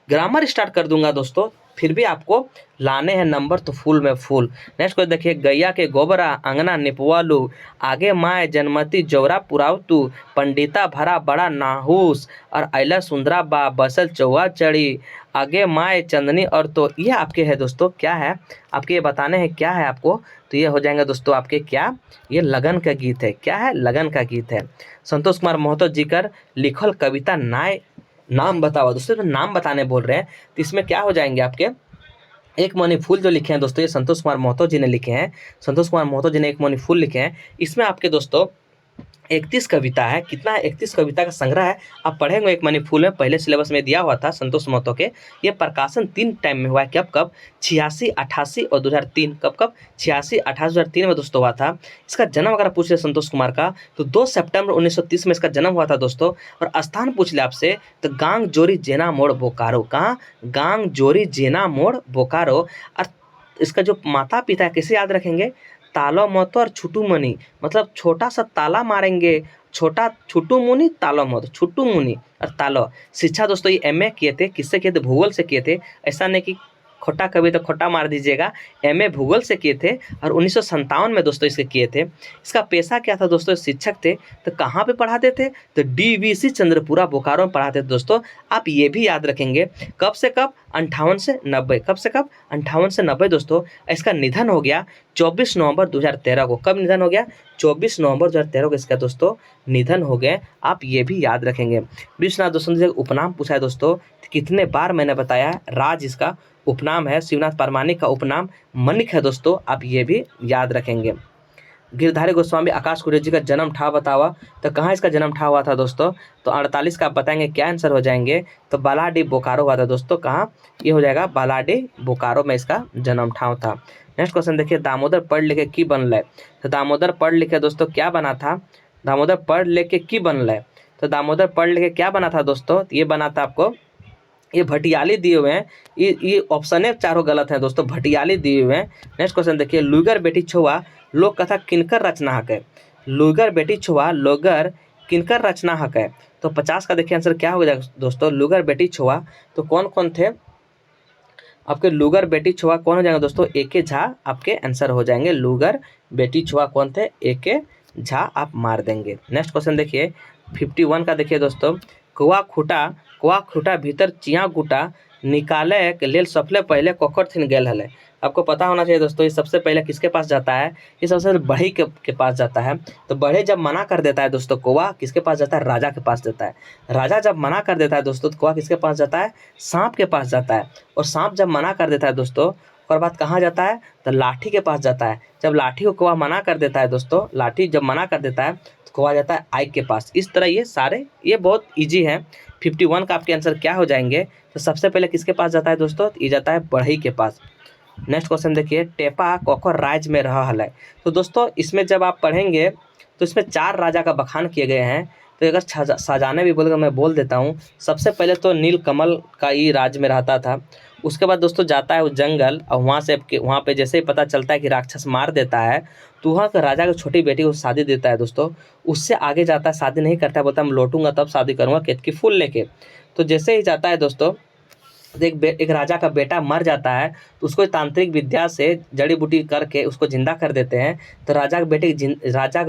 ग्रामर स्टार्ट कर दूंगा दोस्तों, फिर भी आपको लाने हैं नंबर तो फुल में फुल। नेक्स्ट क्वेश्चन देखिए, गैया के गोबरा अंगना निपवालू, आगे माए जनमती जौरा पुरावतू, पंडिता भरा बड़ा नाहूस, और अला सुंदरा बा बसल चौवा चढ़ी, आगे माए चंदनी। और तो ये आपके है दोस्तों, क्या है आपके, ये बताने हैं क्या है आपको। तो ये हो जाएंगे दोस्तों आपके क्या, ये लगन का गीत है। क्या है, लगन का गीत है। संतोष कुमार महतो जी कर लिखल कविता नाम बताओ दोस्तों, तो नाम बताने बोल रहे हैं, तो इसमें क्या हो जाएंगे आपके, एक मनी फूल जो लिखे हैं दोस्तों, ये संतोष कुमार महतो जी ने लिखे हैं। संतोष कुमार महतो जी ने एक मनी फूल लिखे हैं। इसमें आपके दोस्तों 31 कविता है। कितना है, 31 कविता का संग्रह है। आप पढ़ेंगे एक मनी फूल में, पहले सिलेबस में दिया हुआ था संतोष महतो के। ये प्रकाशन 3 टाइम में हुआ है। कब 86, 88 और 2003। कब 86, 88, 2003 में दोस्तों हुआ था। इसका जन्म अगर पूछ ले संतोष कुमार का, तो 2 सितंबर 1930 में इसका जन्म हुआ था दोस्तों। और स्थान पूछ ले आपसे तो गांग जोरी जेना मोड़ बोकारो। कहाँ, गांग जोरी जेना मोड़ बोकारो। और इसका जो माता पिता किसे याद रखेंगे, तालो महतो और छुटू मुनि, मतलब छोटा सा ताला मारेंगे, छोटा छुटू मुनि तालो महतो, छुटू मुनि और तालो। शिक्षा दोस्तों ये एमए किए थे, किससे किए थे, भूगोल से किए थे। ऐसा नहीं कि खोटा कभी तो खोटा मार दीजिएगा, एमए भूगोल से किए थे और 1957 में दोस्तों इसके किए थे। इसका पेशा क्या था दोस्तों, शिक्षक थे। तो कहाँ पे पढ़ाते थे, तो डीवीसी चंद्रपुरा बोकारो में पढ़ाते थे दोस्तों। आप ये भी याद रखेंगे, कब से कब, 58 से 90, कब से कब, 58 से 90 दोस्तों। इसका निधन हो गया 24 नवंबर 2013 को। कब निधन हो गया, 24 नवंबर 2013 को इसका दोस्तों निधन हो गए। आप ये भी याद रखेंगे। विश्वनाथ दोस्तों से उपनाम पूछा है दोस्तों, कितने बार मैंने बताया, राज इसका उपनाम है। शिवनाथ परमानिक का उपनाम मनिक है दोस्तों, आप ये भी याद रखेंगे। गिरधारी गोस्वामी आकाश कुरेश जी का जन्म ठाव बतावा, तो कहाँ इसका जन्म ठाव हुआ था दोस्तों, तो 48 का आप बताएंगे, क्या आंसर हो जाएंगे, तो बालाडी बोकारो हुआ था दोस्तों। कहाँ, ये हो जाएगा बालाडी बोकारो में इसका जन्म ठाव था। नेक्स्ट क्वेश्चन देखिए, दामोदर पढ़ लिखे की बनल, तो दामोदर पढ़ लिखे दोस्तों क्या बना था, दामोदर पढ़ लिखे की बनल, तो दामोदर पढ़ लिखे क्या बना था दोस्तों, ये बना था आपको, ये भटियाली दिए हुए हैं। ये ऑप्शन है चारों गलत है दोस्तों, भटियाली दिए हुए हैं। नेक्स्ट क्वेश्चन देखिए, लुगर बेटी छुआ लोक कथा किनकर रचना हक है, लुगर बेटी छुआ लोगर किनकर रचना हक है। तो 50 का देखिए आंसर क्या हो जाएगा दोस्तों, लुगर बेटी छुआ, तो कौन कौन थे आपके, लुगर बेटी छुआ कौन हो जाएंगे दोस्तों, एके झा आपके आंसर हो जाएंगे। लुगर बेटी छुआ कौन थे, एके झा आप मार देंगे। नेक्स्ट क्वेश्चन देखिए 51 का देखिए दोस्तों, कुआ खुटा भीतर चिया गुटा निकाले के लेल सबसे पहले कोकर थिन गेल हले। आपको पता होना चाहिए दोस्तों, ये सबसे पहले किसके पास जाता है, ये सबसे पहले बढ़ई के पास जाता है। तो बढ़ई जब मना कर देता है दोस्तों, कौवा किसके पास जाता है, राजा के पास जाता है। राजा जब मना कर देता है दोस्तों, तो कौवा किसके पास जाता है, सांप के पास जाता है। और सांप जब मना कर देता है दोस्तों, और बाद कहाँ जाता है, तो लाठी के पास जाता है। जब लाठी को कौवा मना कर देता है दोस्तों, लाठी जब मना कर देता है तो कौवा जाता है आग के पास। इस तरह ये सारे, ये बहुत ईजी है। 51 का आपके आंसर क्या हो जाएंगे, तो सबसे पहले किसके पास जाता है दोस्तों, ये जाता है बढ़ई के पास। नेक्स्ट क्वेश्चन देखिए, टेपा कोकर राज्य में रहा हल। तो दोस्तों इसमें जब आप पढ़ेंगे तो इसमें 4 राजा का बखान किए गए हैं। तो अगर साजाने भी बोलेगा मैं बोल देता हूँ। सबसे पहले तो नीलकमल का ही राज्य में रहता था। उसके बाद दोस्तों जाता है वो जंगल, और वहाँ पे जैसे ही पता चलता है कि राक्षस मार देता है, तो वहाँ के राजा की छोटी बेटी को शादी देता है दोस्तों। उससे आगे जाता है, शादी नहीं करता है, बोलता है मैं लौटूंगा तब शादी करूँगा केतकी फूल लेके। तो जैसे ही जाता है दोस्तों, एक राजा का बेटा मर जाता है, तो उसको तांत्रिक विद्या से जड़ी बूटी करके उसको जिंदा कर देते हैं। तो राजा के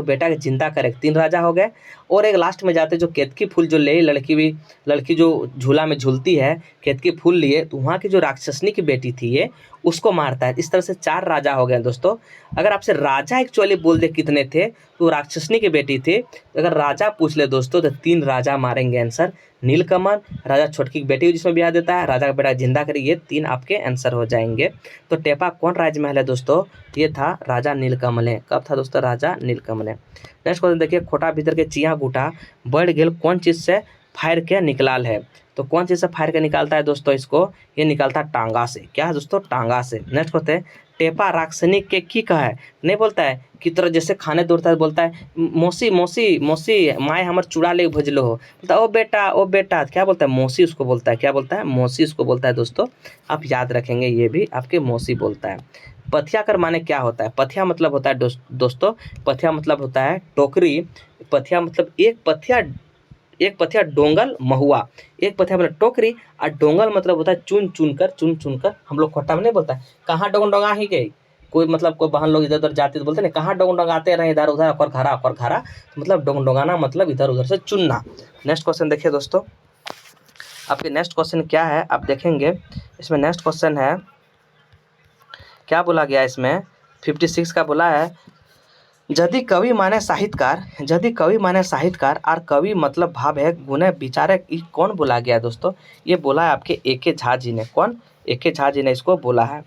बेटा के जिंदा करे 3 राजा हो गए। और एक लास्ट में जाते जो केतकी फूल जो ले लड़की जो झूला में झूलती है, केतकी फूल लिए, तो वहाँ की जो राक्षसनी की बेटी थी ये, उसको मारता है। इस तरह से 4 राजा हो गए दोस्तों। अगर आपसे राजा एक्चुअली बोल दे कितने थे, तो राक्षसनी की बेटी थी। अगर राजा पूछ ले दोस्तों, तो 3 राजा मारेंगे आंसर, नीलकमल, राजा छोटकी की बेटी जिसमें ब्याह देता है, राजा का बेटा जिंदा करी, ये 3 आपके आंसर हो जाएंगे। तो टेपा कौन राज्य में है दोस्तों, ये था राजा नीलकमल। कब था दोस्तों, राजा नीलकमल। नेक्स्ट क्वेश्चन देखिए, खोटा भीतर के चिया गुटा बढ़ गेल कौन चीज से फायर के निकलाल है। तो कौन चीज से फायर के निकालता है दोस्तों इसको, ये निकालता है टांगा से। क्या है दोस्तों, टांगा से। नेक्स्ट होते हैं टेपा राक्षनी के की कहे, नहीं बोलता है कि तरह जैसे खाने दौड़ता है बोलता है मौसी मौसी मौसी माए हमर चूड़ा ले भेजलो हो, बोलता ओ बेटा क्या बोलता है, मौसी उसको बोलता है, क्या बोलता है, मौसी उसको बोलता है दोस्तों। आप याद रखेंगे ये भी आपके मौसी बोलता है। पथिया कर माने क्या होता है, पथिया मतलब होता है दोस्तों, पथिया मतलब होता है टोकरी। पथिया मतलब एक पथिया डोंगल महुआ, एक पथिया मतलब टोकरी, और डोंगल मतलब होता है चुन चुन कर हम लोग खोटा में नहीं बोलता है, कहाँ डोंगा ही गई, कोई मतलब कोई बहन लोग इधर उधर जाते तो बोलते ना कहाँ डोंगाते रहे इधर उधर अकर घरा, तो मतलब डोंगाना मतलब इधर उधर से चुनना। नेक्स्ट क्वेश्चन देखिए दोस्तों, आपके नेक्स्ट क्वेश्चन क्या है आप देखेंगे। इसमें नेक्स्ट क्वेश्चन है क्या बोला गया, इसमें 56 का बोला है, यदि कवि माने साहित्यकार और कवि मतलब भाव है गुणे विचारक, ये कौन बोला गया दोस्तों, ये बोला है आपके ए.के. झा जी ने। कौन, ए.के. झा जी ने इसको बोला है।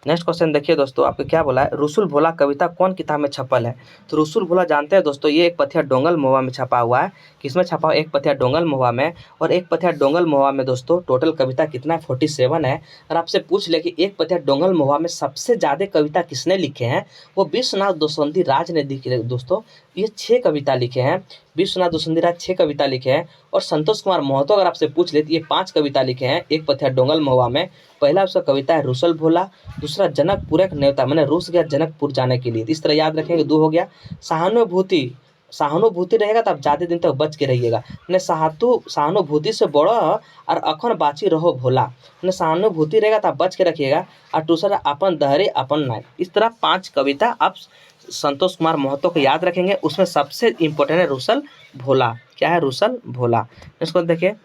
नेक्स्ट क्वेश्चन देखिए दोस्तों, आपको क्या बोला है, रुसुल भोला कविता कौन किताब में छपल है। तो रुसुल भोला जानते हैं दोस्तों, ये एक पथिया डोंगल महुआ में छपा हुआ है। किसमें छपा हुआ, एक पथिया डोंगल महुआ में। और एक पथिया डोंगल महुआ में दोस्तों टोटल कविता कितना है, 47 है। और आपसे पूछ ले कि एक पथिया डोंगल महुआ में सबसे ज़्यादा कविता किसने लिखे हैं, वो विश्वनाथ दोसंती राज ने लिखे दोस्तों। ये 6 कविता लिखे हैं, विश्वनाथ दोसंती राज 6 कविता लिखे हैं। और संतोष कुमार महतो अगर आपसे पूछ ले तो ये 5 कविता लिखे हैं एक पथिया डोंगल महुआ में। पहला उसका कविता है रुसल भोला, दूसरा जनकपुर एक न्योता, मैंने रूस गया जनकपुर जाने के लिए, इस तरह याद रखेंगे। 2 हो गया। सहानुभूति रहेगा तो आप ज़्यादा दिन तक बच के रहिएगा, मैंने सहानुभूति से बड़ो और अखन बाची रहो भोला, मैंने सहानुभूति रहेगा तो आप बच के रखिएगा। और दूसरा अपन दहरे अपन नाय। इस तरह 5 कविता आप संतोष कुमार महतो को याद रखेंगे। उसमें सबसे इम्पोर्टेंट है रुसल भोला। क्या है, रुसल भोला। इसको देखिए,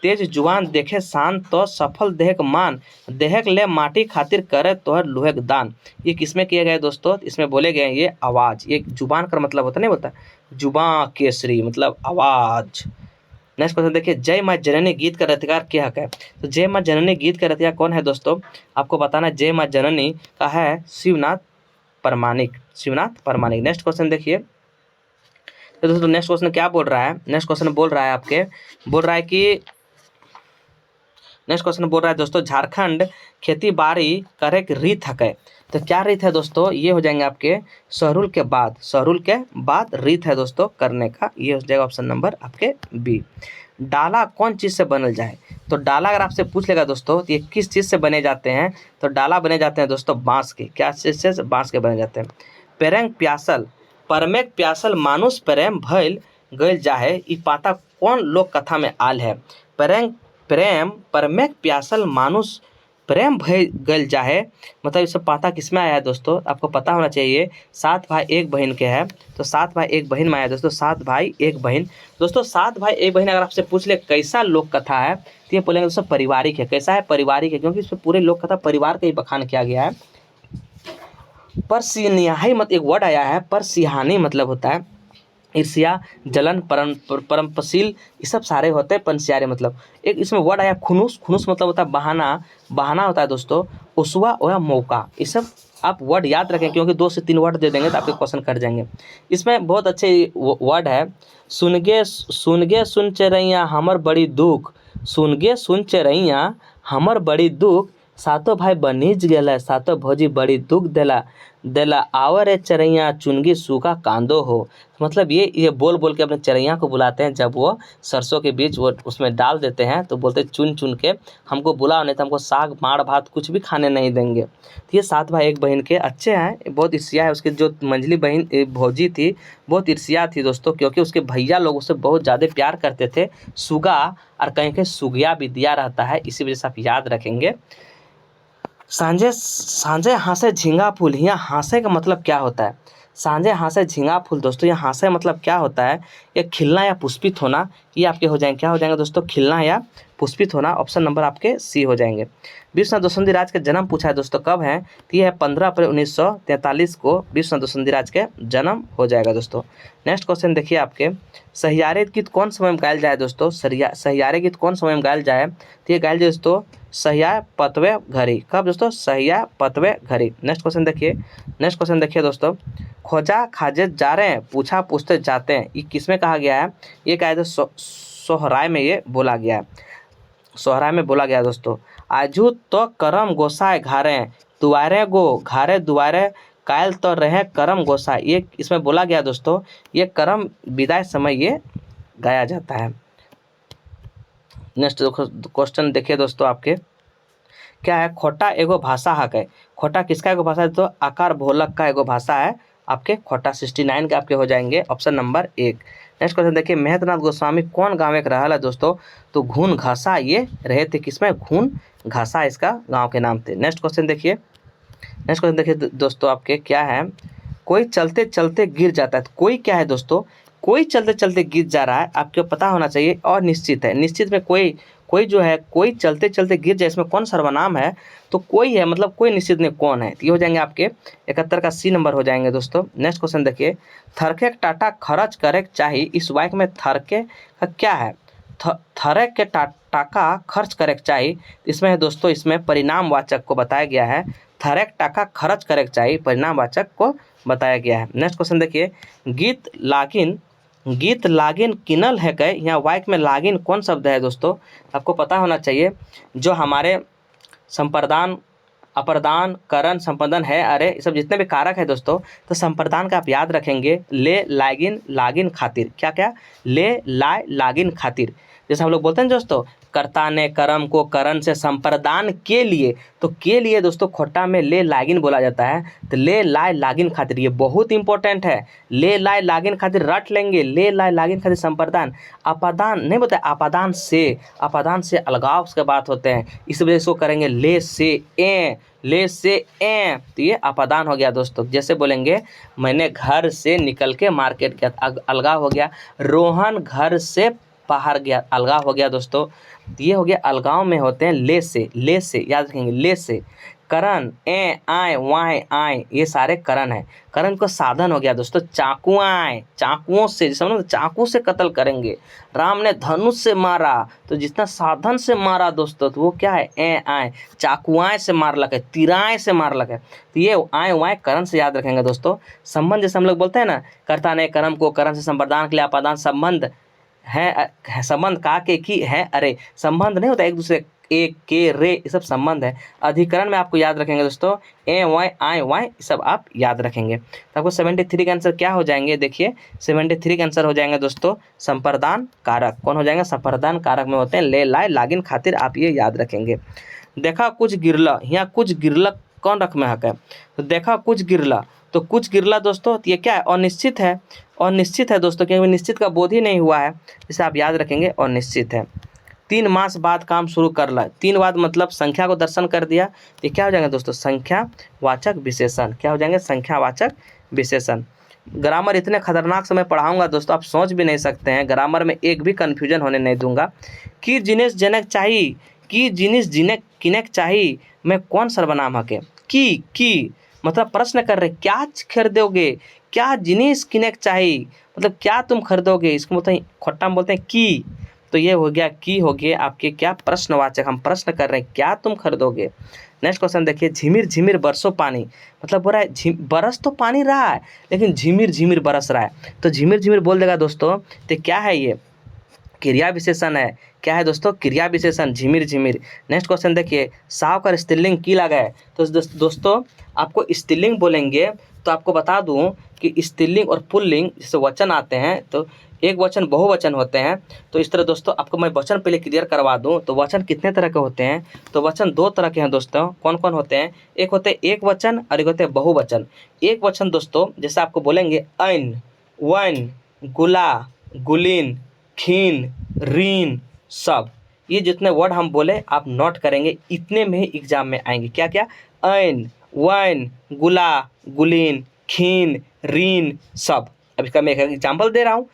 तेज जुआन देखे शान तो सफल देहक मान, देहक ले माटी खातिर करे तोहर लुहक दान। ये किसमें किए गए दोस्तों, इसमें बोले गए ये आवाज। ये जुबान का मतलब होता नहीं होता, जुबां केसरी मतलब आवाज। नेक्स्ट क्वेश्चन देखिए, जय माँ जननी गीत का रचयिता क्या है। तो जय माँ जननी गीत का रचयिता कौन है दोस्तों, आपको बताना है। जय माँ जननी का है शिवनाथ परमाणिक। नेक्स्ट क्वेश्चन देखिए, तो दोस्तों नेक्स्ट क्वेश्चन क्या बोल रहा है, नेक्स्ट क्वेश्चन बोल रहा है दोस्तों, झारखंड खेती बाड़ी करे के रीत है। तो क्या रीत है दोस्तों, ये हो जाएंगे आपके सहरुल के बाद रीत है दोस्तों करने का। ये हो जाएगा ऑप्शन नंबर आपके बी। डाला कौन चीज़ से बनल जाए। तो डाला अगर आपसे पूछ लेगा दोस्तों तो ये किस चीज़ से बने जाते हैं, तो डाला बने जाते हैं दोस्तों बांस के। क्या चीज़ से, बांस के बने जाते हैं। पेरेंग प्यासल परमेक प्यासल मानुष प्रेम भइल गइल जाहे, ई पाता कौन लोक कथा में आल है। प्रेम परमेक प्यासल मानुष प्रेम भइल गइल जाहे, मतलब ये सब पाता किस में आया है दोस्तों, आपको पता होना चाहिए। 7 भाई 1 बहन के है, तो 7 भाई 1 बहन में आया दोस्तों, 7 भाई 1 बहन। दोस्तों 7 भाई 1 बहन अगर आपसे पूछ ले कैसा लोक कथा है, तो ये बोलेंगे दोस्तों पारिवारिक है। कैसा है, पारिवारिक है, क्योंकि इसमें पूरे लोक कथा परिवार का ही बखान किया गया है। पर सिहानी मत एक वर्ड आया है, पर सिहानी मतलब होता है ईर्ष्या, जलन, परमपशील, ये सब सारे होते हैं पंसियारे मतलब। एक इसमें वर्ड आया खुनुस मतलब होता है बहाना होता है दोस्तों। उसवा और मौका, ये सब आप वर्ड याद रखें, क्योंकि 2 से 3 वर्ड दे देंगे तो आपके क्वेश्चन कर जाएंगे। इसमें बहुत अच्छे वर्ड है, सुनगे सुन चरैया हमर बड़ी दुख, सुनगे सुन चरैया हमर बड़ी दुख, सातो भाई बनीज गेला सातो भौजी बड़ी दुख देला आवर चरैया चुनगी सूखा कांदो हो। मतलब ये बोल के अपने चरैया को बुलाते हैं, जब वो सरसों के बीच वो उसमें डाल देते हैं तो बोलते हैं चुन के हमको बुलाओ, नहीं तो हमको साग माड़ भात कुछ भी खाने नहीं देंगे। तो ये 7 भाई 1 बहन के अच्छे हैं, बहुत ईर्ष्या है। उसकी जो मंझली बहन भौजी थी बहुत ईर्ष्या थी दोस्तों, क्योंकि उसके भैया लोग उससे बहुत ज़्यादा प्यार करते थे। सुगा और कहीं सुगिया भी दिया रहता है, इसी वजह से आप याद रखेंगे। सांझे हाँसे झींगा फूल, यहाँ हाँसे का मतलब क्या होता है। सांझे हाँसे झींगा फूल दोस्तों, यहाँ हाँसे मतलब क्या होता है, ये खिलना या पुष्पित होना। ये आपके हो जाएंगे, क्या हो जाएंगे दोस्तों, खिलना या पुष्पित होना। ऑप्शन नंबर आपके सी हो जाएंगे। विश्वनाथ दोसंती राज का जन्म पूछा है दोस्तों कब है, तो ये है 15 अप्रैल 1943 को विश्वनाथ दोसंती राज के जन्म हो जाएगा दोस्तों। नेक्स्ट क्वेश्चन देखिए आपके, सहियारे गीत कौन समय में गायल जाए दोस्तों, सहियारे गीत कौन समय में गायल जाए, तो ये गायल जाए दोस्तों सहिया पतवे घड़ी। कब दोस्तों, सहिया पतवे घड़ी। नेक्स्ट क्वेश्चन देखिए दोस्तों, खोजा खाजे जा रहे हैं पूछा पूछते जाते हैं, ये किस में कहा गया है, ये कहा है सोहराय में ये बोला गया है, सोहराय में बोला गया दोस्तों। आजू तो करम गोसाए घारे दुआरे गो घारे दुआरे कायल तो रहे करम गोसा। ये इसमें बोला गया दोस्तों, ये करम विदाई समय ये गाया जाता है। नेक्स्ट क्वेश्चन देखिए दोस्तों, आपके क्या है, खोटा एगो भाषा है। खोटा किसका एगो भाषा है? तो आकार भोलक का एगो भाषा है आपके खोटा। 69 के आपके हो जाएंगे ऑप्शन नंबर 1। नेक्स्ट क्वेश्चन देखिए, महेंद्रनाथ गोस्वामी कौन गाँव एक रहा है दोस्तों? तो घून घासा ये रहे थे, किसमें? घून घासा इसका गाँव के नाम थे। नेक्स्ट क्वेश्चन देखिए, दोस्तों आपके क्या है, कोई चलते चलते गिर जाता है। तो कोई क्या है दोस्तों? कोई चलते चलते गिर जा रहा है, आपको पता होना चाहिए। और निश्चित है, निश्चित में कोई जो है, कोई चलते चलते गिर जाए, इसमें कौन सर्वनाम है? तो कोई है, मतलब कोई निश्चित में कौन है? तो ये हो जाएंगे आपके 71 का सी नंबर हो जाएंगे दोस्तों। नेक्स्ट क्वेश्चन देखिए, थरके टाटा खर्च करे चाहिए, इस वाक्य में थरके का क्या है? थरक के टाका खर्च करे चाहिए, इसमें है दोस्तों, इसमें परिणामवाचक को बताया गया है। थरक टाका खर्च करे चाहिए, परिणामवाचक को बताया गया है। नेक्स्ट क्वेश्चन देखिए, गीत लागिन किनल है कहे, यहाँ वाक्य में लागिन कौन शब्द है दोस्तों? आपको पता होना चाहिए, जो हमारे संप्रदान, अप्रदान, करण, संपदन है, अरे ये सब जितने भी कारक है दोस्तों, तो संप्रदान का आप याद रखेंगे, ले लागिन लागिन खातिर। क्या क्या? ले लाए लागिन खातिर। जैसे हम लोग बोलते हैं दोस्तों, कर्ता ने कर्म को करण से संप्रदान के लिए, तो के लिए दोस्तों खोटा में ले लागिन बोला जाता है। तो ले लाए लागिन खातिर, ये बहुत इंपॉर्टेंट है। ले लाए लागिन खातिर रट लेंगे, ले लाए लागिन खातिर संप्रदान। अपादान नहीं बोलते, अपादान से अलगाव के बात होते हैं, इस वजह से इसको करेंगे ले से ए, तो ये अपादान हो गया दोस्तों। जैसे बोलेंगे, मैंने घर से निकल के मार्केट गया, अलगाव हो गया। रोहन घर से बाहर गया, अलगाव हो गया दोस्तों। ये हो गया, अलगाव में होते हैं ले से याद रखेंगे, ले से। करण, ए आए वाए आए, ये सारे करण है। करण को साधन हो गया दोस्तों, चाकुआए, चाकुओं से, जैसे मतलब चाकू से कत्ल करेंगे। राम ने धनुष से मारा, तो जितना साधन से मारा दोस्तों, तो वो क्या है? ए आए, चाकुआए से मार लगे, तिराए से मार लगे। तो ये आए वाए करण से याद रखेंगे दोस्तों। संबंध, जैसे हम लोग बोलते हैं ना, कर्ता ने कर्म को करण से संप्रदान के लिए अपादान संबंध है, संबंध का के की है, अरे संबंध नहीं होता एक दूसरे, एक के रे, ये सब संबंध है। अधिकरण में आपको याद रखेंगे दोस्तों, ए वाई आए वाई, सब आप याद रखेंगे। तो आपको 73 का आंसर क्या हो जाएंगे? देखिए 73 का आंसर हो जाएंगे दोस्तों संप्रदान कारक। कौन हो जाएंगे? संप्रदान कारक में होते हैं ले लाए लागिन खातिर, आप ये याद रखेंगे। देखा कुछ गिरला, यहाँ कुछ गिरला कौन रकम में हक है? तो देखा कुछ गिरला, तो कुछ गिरला दोस्तों, ये क्या है? अनिश्चित है, अनिश्चित है दोस्तों, क्योंकि निश्चित का बोध ही नहीं हुआ है, इसे आप याद रखेंगे, अनिश्चित है। 3 मास बाद काम शुरू कर ला, 3 बाद मतलब संख्या को दर्शन कर दिया, तो क्या हो जाएगा दोस्तों? संख्यावाचक विशेषण। क्या हो जाएंगे? संख्यावाचक विशेषण। ग्रामर इतने खतरनाक से मैं पढ़ाऊंगा दोस्तों, आप सोच भी नहीं सकते हैं। ग्रामर में एक भी कन्फ्यूजन होने नहीं दूंगा। कि जिनिस जनक चाहिए, कि जिनिस जिनक किनक चाहिए, मैं कौन सर्वनाम हके? की मतलब प्रश्न कर रहे, क्या खरीदोगे, क्या जिनिस किनक चाहिए, मतलब क्या तुम खरीदोगे, इसको बोलते हैं खोट्टा में बोलते हैं की। तो ये हो गया की, हो गया आपके क्या? प्रश्नवाचक, हम प्रश्न कर रहे हैं, क्या तुम खरीदोगे। नेक्स्ट क्वेश्चन देखिए, झिमिर झिमिर बरसों पानी, मतलब बोल रहा है बरस तो पानी रहा है, लेकिन झिमिर झिमिर बरस रहा है। तो झिमिर झिमिर बोल देगा दोस्तों, तो क्या है ये? क्रिया विशेषण है। क्या है दोस्तों? क्रिया विशेषण, झिमिर झिमिर। नेक्स्ट क्वेश्चन देखिए, साव का स्त्रीलिंग की लगा है। तो दोस्तों आपको स्त्रीलिंग बोलेंगे, तो आपको बता दूं कि स्त्रीलिंग और पुल्लिंग जैसे वचन आते हैं, तो एक वचन बहुवचन होते हैं। तो इस तरह दोस्तों आपको मैं वचन पहले क्लियर करवा दूं, तो वचन कितने तरह के होते हैं? तो वचन 2 तरह के हैं दोस्तों। कौन कौन होते हैं? एक होते हैं एक वचन और एक होते हैं बहुवचन। एक वचन दोस्तों, जैसे आपको बोलेंगे ऐन, वन, गुला, गुलिन, खीन, रीन, सब, ये जितने वर्ड हम बोले आप नोट करेंगे, इतने में ही एग्जाम में आएंगे। क्या क्या? ऐन, वन, गुला, गुलिन, खीन, रीन, सब। अभी का मैं एक एग्जाम्पल दे रहा हूँ।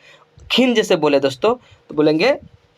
खीन जैसे बोले दोस्तों, तो बोलेंगे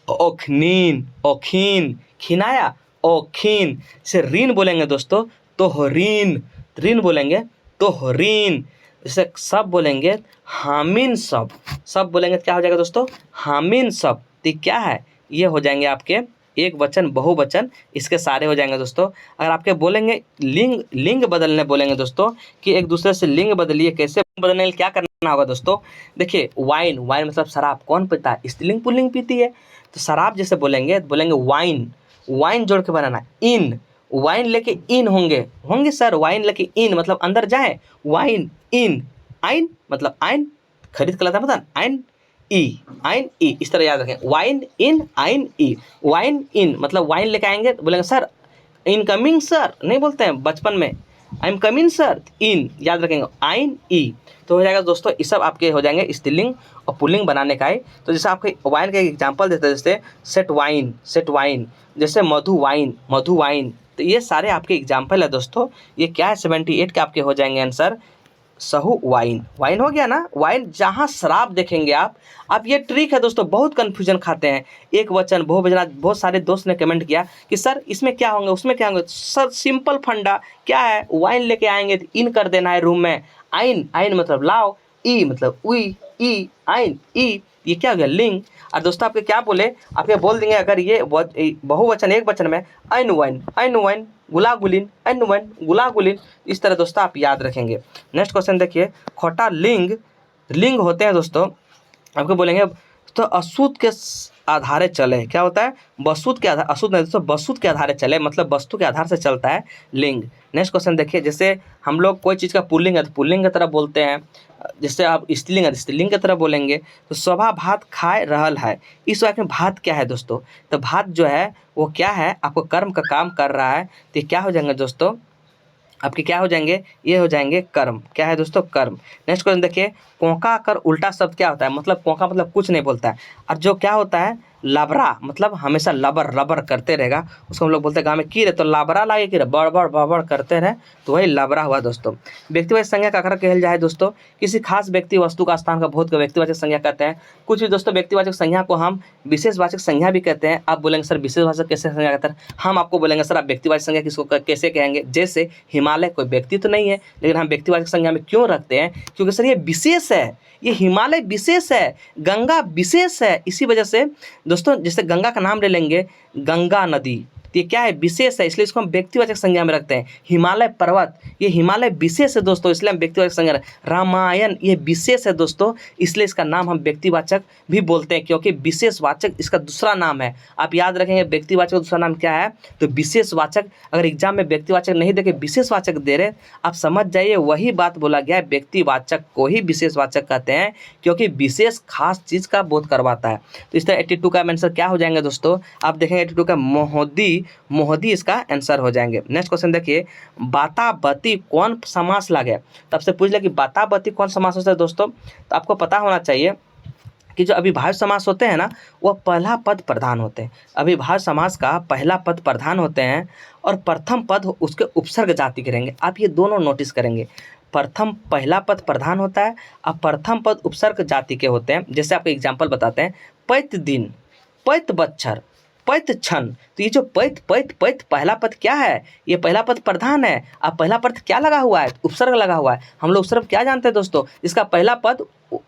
ओखनीन, ओखीन, खिनाया, ओखीन। जैसे रीन बोलेंगे दोस्तों, तो रीन, रीन बोलेंगे तो रीन। जैसे सब बोलेंगे हामिन सब, सब बोलेंगे क्या हो जाएगा दोस्तों? हामिन सब। तो क्या है? ये हो जाएंगे आपके एक वचन बहुवचन, इसके सारे हो जाएंगे दोस्तों। अगर आपके बोलेंगे लिंग बदलने बोलेंगे दोस्तों, कि एक दूसरे से लिंग बदलिए, कैसे बदलने के लिए क्या करना होगा दोस्तों? देखिए वाइन, वाइन मतलब शराब, कौन पीता है? स्त्रीलिंग पुल्लिंग पीती है। तो शराब जैसे बोलेंगे, बोलेंगे वाइन, वाइन जोड़ के बनाना, इन, वाइन लेके इन होंगे सर, वाइन लेके इन मतलब अंदर जाए, वाइन इन, आइन मतलब आइन, खरीद के लाता मतलब आइन ई, इस तरह याद रखें, वाइन इन आइन ई, वाइन इन मतलब वाइन लेके आएंगे तो बोलेंगे सर इनकमिंग सर, नहीं बोलते हैं बचपन में, आई एम कमिंग सर, इन याद रखेंगे, आइन ई। तो हो जाएगा दोस्तों, ये सब आपके हो जाएंगे स्त्रीलिंग और पुल्लिंग बनाने का है। तो जैसे आपके वाइन का एग्जांपल देते हैं, जैसे सेट वाइन, जैसे मधु वाइन, तो ये सारे आपके एग्जांपल है दोस्तों। ये क्या है 78 के आपके हो जाएंगे आंसर सहु वाइन हो गया ना। वाइन जहाँ शराब देखेंगे आप ये ट्रिक है दोस्तों, बहुत कन्फ्यूजन खाते हैं, एक वचन बहुवचन। बहुत सारे दोस्त ने कमेंट किया कि सर इसमें क्या होंगे उसमें क्या होंगे। सर सिंपल फंडा क्या है, वाइन लेके आएंगे तो इन कर देना है रूम में, आइन मतलब लाओ, ई मतलब उई, ई आइन ई, ये क्या हो गया लिंग। और दोस्तों आपके क्या बोले, आपके बोल देंगे अगर ये बहुवचन एक वचन में आइन वाइन गुलागुलिन, गुलागुलिन, इस तरह दोस्तों आप याद रखेंगे। नेक्स्ट क्वेश्चन देखिए, खोटा लिंग होते हैं दोस्तों, आपको बोलेंगे तो अशुद्ध के आधारे चले, क्या होता है बसुद्ध के आधार, अशुद्ध नहीं दोस्तों बसुद्ध के आधारे चले, मतलब वस्तु के आधार से चलता है लिंग। नेक्स्ट क्वेश्चन देखिए, जैसे हम लोग कोई चीज़ का पुल्लिंग है तो पुल्लिंग की तरह बोलते हैं, जैसे आप स्त्रीलिंग है तो स्त्रीलिंग की तरह बोलेंगे। तो स्वभा भात खाए रहल है, इस वाक्य में भात क्या है दोस्तों, तो भात जो है वो क्या है, आपको कर्म का काम कर रहा है, तो ये क्या हो जाएंगे दोस्तों आपके, क्या हो जाएंगे, ये हो जाएंगे कर्म। क्या है दोस्तों कर्म। नेक्स्ट क्वेश्चन देखिए, कोंका कर उल्टा शब्द क्या होता है, मतलब कोंका मतलब कुछ नहीं बोलता है, और जो क्या होता है लबरा मतलब हमेशा लबर करते रहेगा, उसको हम लोग बोलते हैं गाँव में की रे, तो लाबरा लागे कि रे बड़ करते रहे, तो वही लबरा हुआ दोस्तों। व्यक्तिवाचक संज्ञा का अगर कहल जाए दोस्तों, किसी खास व्यक्ति वस्तु का स्थान का बहुत को व्यक्तिवाचक संज्ञा कहते हैं। कुछ भी दोस्तों व्यक्तिवाचक संज्ञा को हम विशेषवाचक संज्ञा भी कहते हैं। आप बोलेंगे सर विशेषवाचक कैसे संज्ञा कहते हैं, हम आपको बोलेंगे सर आप व्यक्तिवाचक संज्ञा किसको कैसे कहेंगे। जैसे हिमालय कोई व्यक्ति तो नहीं है, लेकिन हम व्यक्तिवाचक संज्ञा में क्यों रखते हैं, क्योंकि सर ये विशेष है, ये हिमालय विशेष है, गंगा विशेष है, इसी वजह से दोस्तों जैसे गंगा का नाम ले लेंगे, गंगा नदी, ये क्या है विशेष है, इसलिए इसको हम व्यक्तिवाचक संज्ञा में रखते हैं। हिमालय पर्वत ये हिमालय विशेष है दोस्तों, इसलिए हम व्यक्तिवाचक संज्ञा। रामायण ये विशेष है दोस्तों, इसलिए इसका नाम हम व्यक्तिवाचक भी बोलते हैं, क्योंकि विशेषवाचक इसका दूसरा नाम है। आप याद रखेंगे व्यक्तिवाचक का दूसरा नाम क्या है, तो विशेषवाचक। अगर एग्जाम में व्यक्तिवाचक नहीं देके विशेषवाचक दे रहे, आप समझ जाइए वही बात बोला गया है, व्यक्तिवाचक को ही विशेषवाचक कहते हैं, क्योंकि विशेष खास चीज़ का बोध करवाता है। तो इस तरह 82 का आंसर क्या हो जाएंगे दोस्तों, आप देखेंगे 82 का मोहदी इसका आंसर हो जाएंगे। नेक्स्ट क्वेश्चन देखिए, बाताबती कौन समास लागे, तब से पूछ ले कि बाताबती कौन समास होता है दोस्तों, तो आपको पता होना चाहिए कि जो अभिभाज्य समास होते हैं ना, वह पहला पद प्रधान होते हैं। अभिभाज्य समास का पहला पद प्रधान होते हैं और प्रथम पद उसके उपसर्ग जाति के रहेंगे। आप ये दोनों नोटिस करेंगे, प्रथम पहला पद प्रधान होता है और प्रथम पद उपसर्ग जाति के होते हैं। जैसे आपको एग्जाम्पल बताते हैं, पैत दिन, पैत बच्छर, पैत क्षण, तो ये जो पैत पहला पद क्या है, ये पहला पद प्रधान है। अब पहला पद क्या लगा हुआ है, उपसर्ग लगा हुआ है। हम लोग उपसर्ग क्या जानते हैं दोस्तों, इसका पहला पद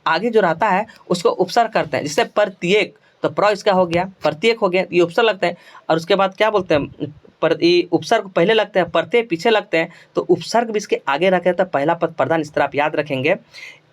आगे जो रहता है उसको उपसर्ग करते हैं। जैसे प्रत्येक, तो प्र इसका हो गया, प्रत्येक हो गया, ये उपसर्ग लगते हैं। और उसके बाद क्या बोलते हैं, पर ये उपसर्ग पहले लगते हैं, प्रत्यय पीछे लगते हैं, तो उपसर्ग भी इसके आगे रखे तो पहला पद प्रधान, इस तरह आप याद रखेंगे।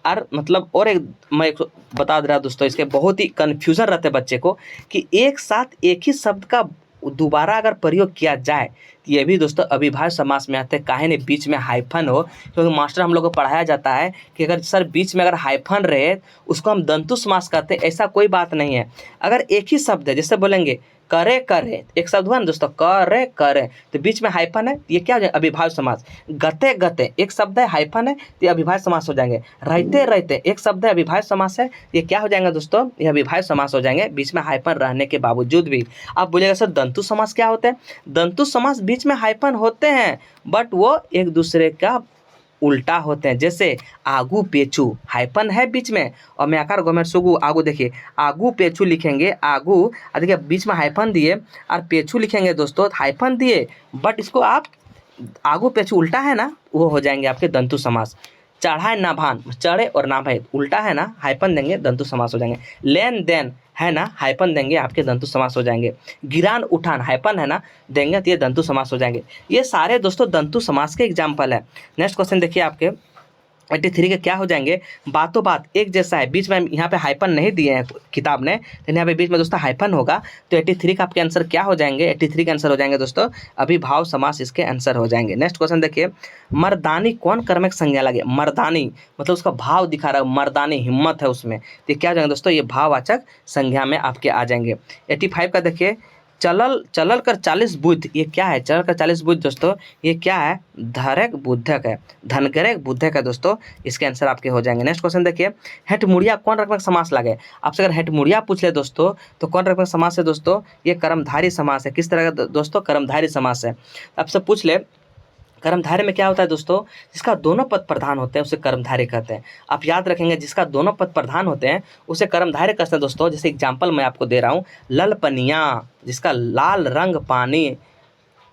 और मतलब और एक मैं एक बता दे रहा दोस्तों, इसके बहुत ही कन्फ्यूज़न रहते हैं बच्चे को कि एक साथ एक ही शब्द का दोबारा अगर प्रयोग किया जाए, ये भी दोस्तों अविभाज्य समास में आते हैं। काहे नहीं बीच में हाइफन हो, क्योंकि मास्टर हम लोग को पढ़ाया जाता है कि अगर सर बीच में अगर हाइफन रहे उसको हम दंतु समास कहते हैं। ऐसा कोई बात नहीं है। अगर एक ही शब्द है, जैसे बोलेंगे करे करे, एक शब्द हुआ ना दोस्तों, करे करे, तो बीच में हाइफन है, ये क्या हो जाएगा अविभाज्य समास। गते गते, एक शब्द है हाइफन है, तो ये अविभाज्य समास हो जाएंगे। रहते रहते, एक शब्द है अविभाज्य समास है, ये क्या हो जाएगा दोस्तों, ये अविभाज्य समास हो जाएंगे बीच में हाइफन रहने के बावजूद भी। आप बोलिएगा सर दंतु समास क्या होते हैं, दंतु समास बीच में हाइफन होते हैं बट वो एक दूसरे का उल्टा होते हैं। जैसे आगू पेचू, हाइफन है बीच में, और मैं आकार गोमेर सुगु आगू, देखिए आगू पेचू लिखेंगे, आगू देखिए बीच में हाइफन दिए, और पेचू लिखेंगे दोस्तों हाइफन दिए, बट इसको आप आगू पेचू उल्टा है ना, वो हो जाएंगे आपके दंतु समास। चढ़ाए नाभान, चढ़े और नाभे उल्टा है ना, हाइफन देंगे दंतु समास हो जाएंगे। लेन देन है ना, हाइफन देंगे आपके दंतु समास हो जाएंगे। गिरान उठान, हाइफन है ना, देंगे तो ये दंतु समास हो जाएंगे। ये सारे दोस्तों दंतु समास के एग्जाम्पल है। नेक्स्ट क्वेश्चन देखिए आपके, 83 के क्या हो जाएंगे, बातों बात एक जैसा है, बीच में यहाँ पे हाइपन नहीं दिए हैं किताब ने, लेकिन यहाँ पे बीच में दोस्तों हाइपन होगा। तो 83 का आपके आंसर क्या हो जाएंगे, 83 के आंसर हो जाएंगे दोस्तों अभिभाव समास, इसके आंसर हो जाएंगे। नेक्स्ट क्वेश्चन देखिए, मर्दानी कौन कर्मक संज्ञा लगे, मर्दानी मतलब उसका भाव दिखा रहा है, मर्दानी हिम्मत है उसमें, तो ये क्या हो जाएंगे दोस्तों, ये भाववाचक संज्ञा में आपके आ जाएंगे। 85 का देखिए, चलल कर 40 बुद्ध, ये क्या है, चलल कर 40 बुद्ध दोस्तों, ये क्या है, धरक बुद्धक है, धनगरक बुद्धक है दोस्तों, इसके आंसर आपके हो जाएंगे। नेक्स्ट क्वेश्चन देखिए, हेटमुड़िया कौन रकमक समास लगे, आपसे अगर हेटमुड़िया पूछ ले दोस्तों तो कौन रकमक समास है दोस्तों, ये कर्मधारी समास है। किस तरह का दोस्तों, कर्मधारी समास है। आपसे पूछ ले कर्मधारय में क्या होता है दोस्तों, जिसका दोनों पद प्रधान होते हैं उसे कर्मधारय कहते हैं। आप याद रखेंगे, जिसका दोनों पद प्रधान होते हैं उसे कर्मधारय कहते हैं दोस्तों। जैसे एग्जाम्पल मैं आपको दे रहा हूँ, ललपनिया, जिसका लाल रंग पानी,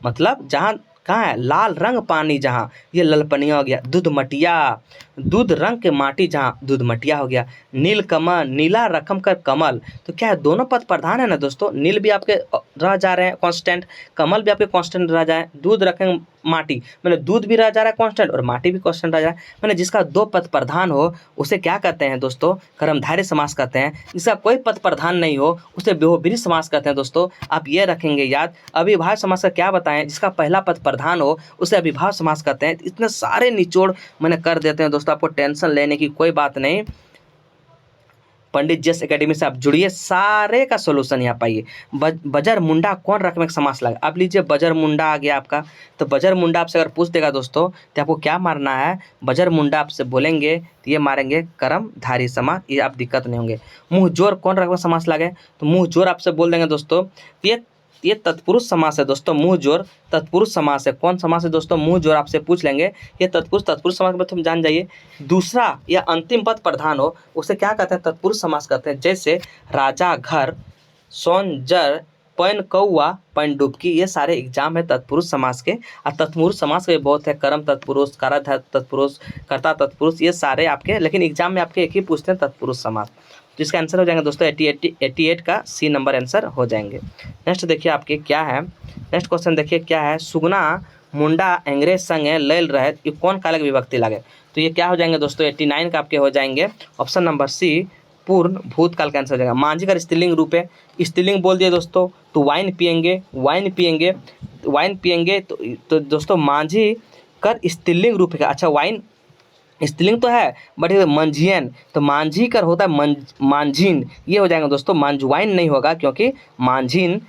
मतलब जहाँ कहाँ है, लाल रंग पानी जहाँ, ये ललपनिया हो गया। दूधमटिया, दूध रंग के माटी जहाँ, दूधमटिया हो गया। नीलकमल, नीला रकम कर कमल, तो क्या है, दोनों पद प्रधान है ना दोस्तों, नील भी आपके रह जा रहे हैं कांस्टेंट, कमल भी आपके कांस्टेंट रह जाए, दूध रखें माटी, मैंने दूध भी रह जा रहा है कांस्टेंट और माटी भी कांस्टेंट रह जाए, मैंने जिसका दो पद प्रधान हो उसे क्या कहते हैं दोस्तों, कर्मधारय समास कहते हैं। जिसका कोई पद प्रधान नहीं हो उसे बहुब्रीहि समास कहते हैं दोस्तों। आप ये रखेंगे याद। अविभाज्य समास का क्या बताएं, जिसका पहला पद प्रधान हो उसे अविभाज्य समास कहते हैं। इतने सारे निचोड़ मैंने कर देते हैं दोस्तों, आपको टेंशन लेने की कोई बात नहीं। पंडित जस एकेडमी से आप जुड़िए, सारे का सोल्यूशन यहाँ पाइए। बजर मुंडा कौन रकम एक समास लगा, आप लीजिए बजर मुंडा आ गया आपका, तो बजर मुंडा आपसे अगर पूछ देगा दोस्तों तो आपको क्या मारना है, बजर मुंडा आपसे बोलेंगे तो ये मारेंगे कर्मधारय समास, ये आप दिक्कत नहीं होंगे। मुँह जोर कौन रकम समास लगे, तो मुँह जोर आपसे बोल देंगे दोस्तों, ये तत्पुरुष समास है दोस्तों। मुँह जोर तत्पुरुष समास है। कौन समास है दोस्तों, मुँह जोर आपसे पूछ लेंगे, ये तत्पुरुष समास में तुम जान जाइए। दूसरा या अंतिम पद प्रधान हो उसे क्या कहते हैं, तत्पुरुष समास कहते हैं। जैसे राजा घर, सोन जर, पैन कौआ, पैन डुबकी, ये सारे एग्जाम है तत्पुरुष समास के। और तत्पुरुष समास के बहुत है, कर्म तत्पुरुष, कारक तत्पुरुष, कर्ता तत्पुरुष, ये सारे आपके, लेकिन एग्जाम में आपके एक ही पूछते हैं तत्पुरुष समास। तो इसका आंसर हो जाएंगे दोस्तों 88 का सी नंबर आंसर हो जाएंगे। नेक्स्ट देखिए आपके क्या है, नेक्स्ट क्वेश्चन देखिए क्या है, सुगना मुंडा अंग्रेज संगे लैल रहे, ये कौन कालक विभक्ति लगे, तो ये क्या हो जाएंगे दोस्तों 89 का आपके हो जाएंगे ऑप्शन नंबर सी, पूर्ण भूतकाल का आंसर हो जाएगा। मांझी का स्त्रीलिंग रूप है, स्त्रीलिंग बोल दिए दोस्तों, तो वाइन पियेंगे, वाइन पियेंगे, वाइन पियेंगे, तो दोस्तों मांझी कर स्त्रीलिंग रूप है। अच्छा वाइन स्त्रीलिंग तो है बट ये मंझियन, तो मांझी कर होता है मांझिन, ये हो जाएगा दोस्तों, मांझवाइन नहीं होगा क्योंकि मांझिन,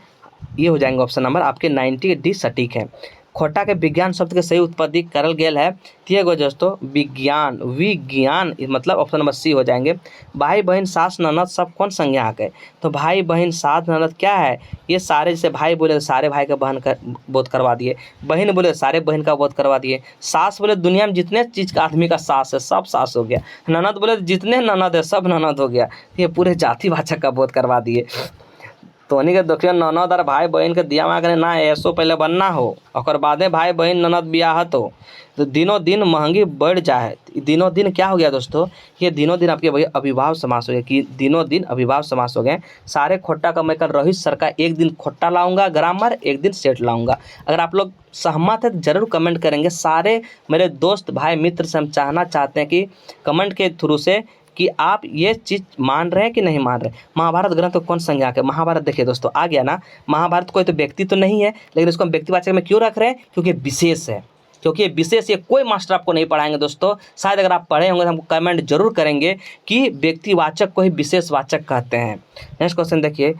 ये हो जाएंगे ऑप्शन नंबर आपके 90 डी सटीक है। खोटा के विज्ञान शब्द के सही उत्पत्ति करल गेल है, तो दोस्तों विज्ञान, विज्ञान मतलब ऑप्शन नंबर सी हो जाएंगे। भाई बहन सास ननद सब कौन संज्ञा है, तो भाई बहन सास ननद क्या है, ये सारे, जैसे भाई बोले तो सारे भाई का बहन का बोध करवा दिए, बहन बोले सारे बहन का बोध करवा दिए, सास बोले दुनिया में जितने चीज़ का आदमी का सास है सब सास हो गया, ननद बोले जितने ननद है सब ननद हो गया, ये पूरे जातिवाचक का बोध करवा दिए। तोहनी के देखिए ननद और भाई बहन के दिया करे ना ऐसो पहले बनना हो और बादे भाई बहन ननद बियाहत हो, तो दिनों दिन महंगी बढ़ जाए। दिनों दिन क्या हो गया दोस्तों, ये दिनों दिन आपके भैया अभिभाव समास हो गया, कि दिनों दिन अभिभाव समास हो गए। सारे खोट्टा का मैं कल रोहित सर का एक दिन खोट्टा लाऊंगा ग्रामर, एक दिन सेट लाऊंगा। अगर आप लोग सहमत है तो जरूर कमेंट करेंगे। सारे मेरे दोस्त भाई मित्र से हम चाहना चाहते हैं कि कमेंट के थ्रू से कि आप ये चीज़ मान रहे हैं कि नहीं मान रहे। महाभारत ग्रंथ को कौन संज्ञा है, महाभारत देखिए दोस्तों आ गया ना, महाभारत कोई तो व्यक्ति तो नहीं है, लेकिन इसको हम व्यक्तिवाचक में क्यों रख रहे हैं, क्योंकि विशेष है, क्योंकि ये विशेष, ये कोई मास्टर आपको नहीं पढ़ाएंगे दोस्तों। शायद अगर आप पढ़े होंगे तो हमको कमेंट जरूर करेंगे कि व्यक्तिवाचक को ही विशेषवाचक कहते हैं। नेक्स्ट क्वेश्चन देखिए,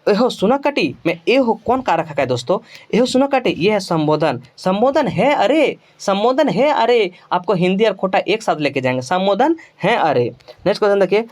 एहो सुना कटी में एहो कौन कारक है दोस्तों, एहो सुना कटी ये है संबोधन, संबोधन है अरे, संबोधन है अरे, आपको हिंदी और खोटा एक साथ लेके जाएंगे, संबोधन है अरे। नेक्स्ट क्वेश्चन देखिए,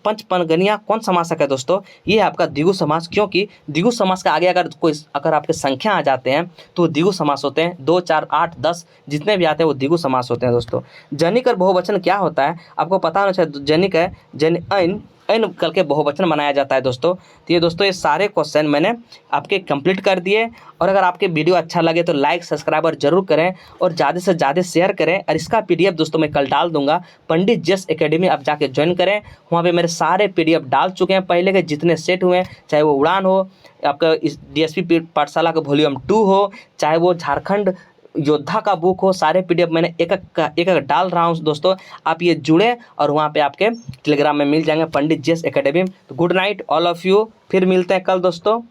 पंचपनगनिया कौन समासक है दोस्तों, ये है आपका द्विगु समास, क्योंकि द्विगु समास के आगे अगर आपके संख्या आ जाते हैं तो द्विगु समास होते हैं। 2 4 8 10 जितने भी आते हैं वो द्विगु समास होते हैं दोस्तों। जनिक और बहुवचन क्या होता है आपको पता होना चाहिए। जनिक है ऐन कल के बहुवचन बनाया जाता है दोस्तों। तो ये दोस्तों ये सारे क्वेश्चन मैंने आपके कंप्लीट कर दिए, और अगर आपके वीडियो अच्छा लगे तो लाइक सब्सक्राइब और जरूर करें और ज़्यादा से ज़्यादा शेयर करें। और इसका पीडीएफ दोस्तों मैं कल डाल दूंगा, पंडित जस एकेडमी आप जाके ज्वाइन करें, वहाँ पे मेरे सारे पीडीएफ डाल चुके हैं पहले के जितने सेट हुए हैं, चाहे वो उड़ान हो, आपका डीएसपी पाठशाला का वॉल्यूम 2 हो, चाहे वो झारखंड योद्धा का बुक हो, सारे PDF मैंने एक एक डाल रहा हूँ दोस्तों। आप ये जुड़े और वहाँ पे आपके टेलीग्राम में मिल जाएंगे पंडित GS एकेडमी। तो good night all of you, फिर मिलते हैं कल दोस्तों।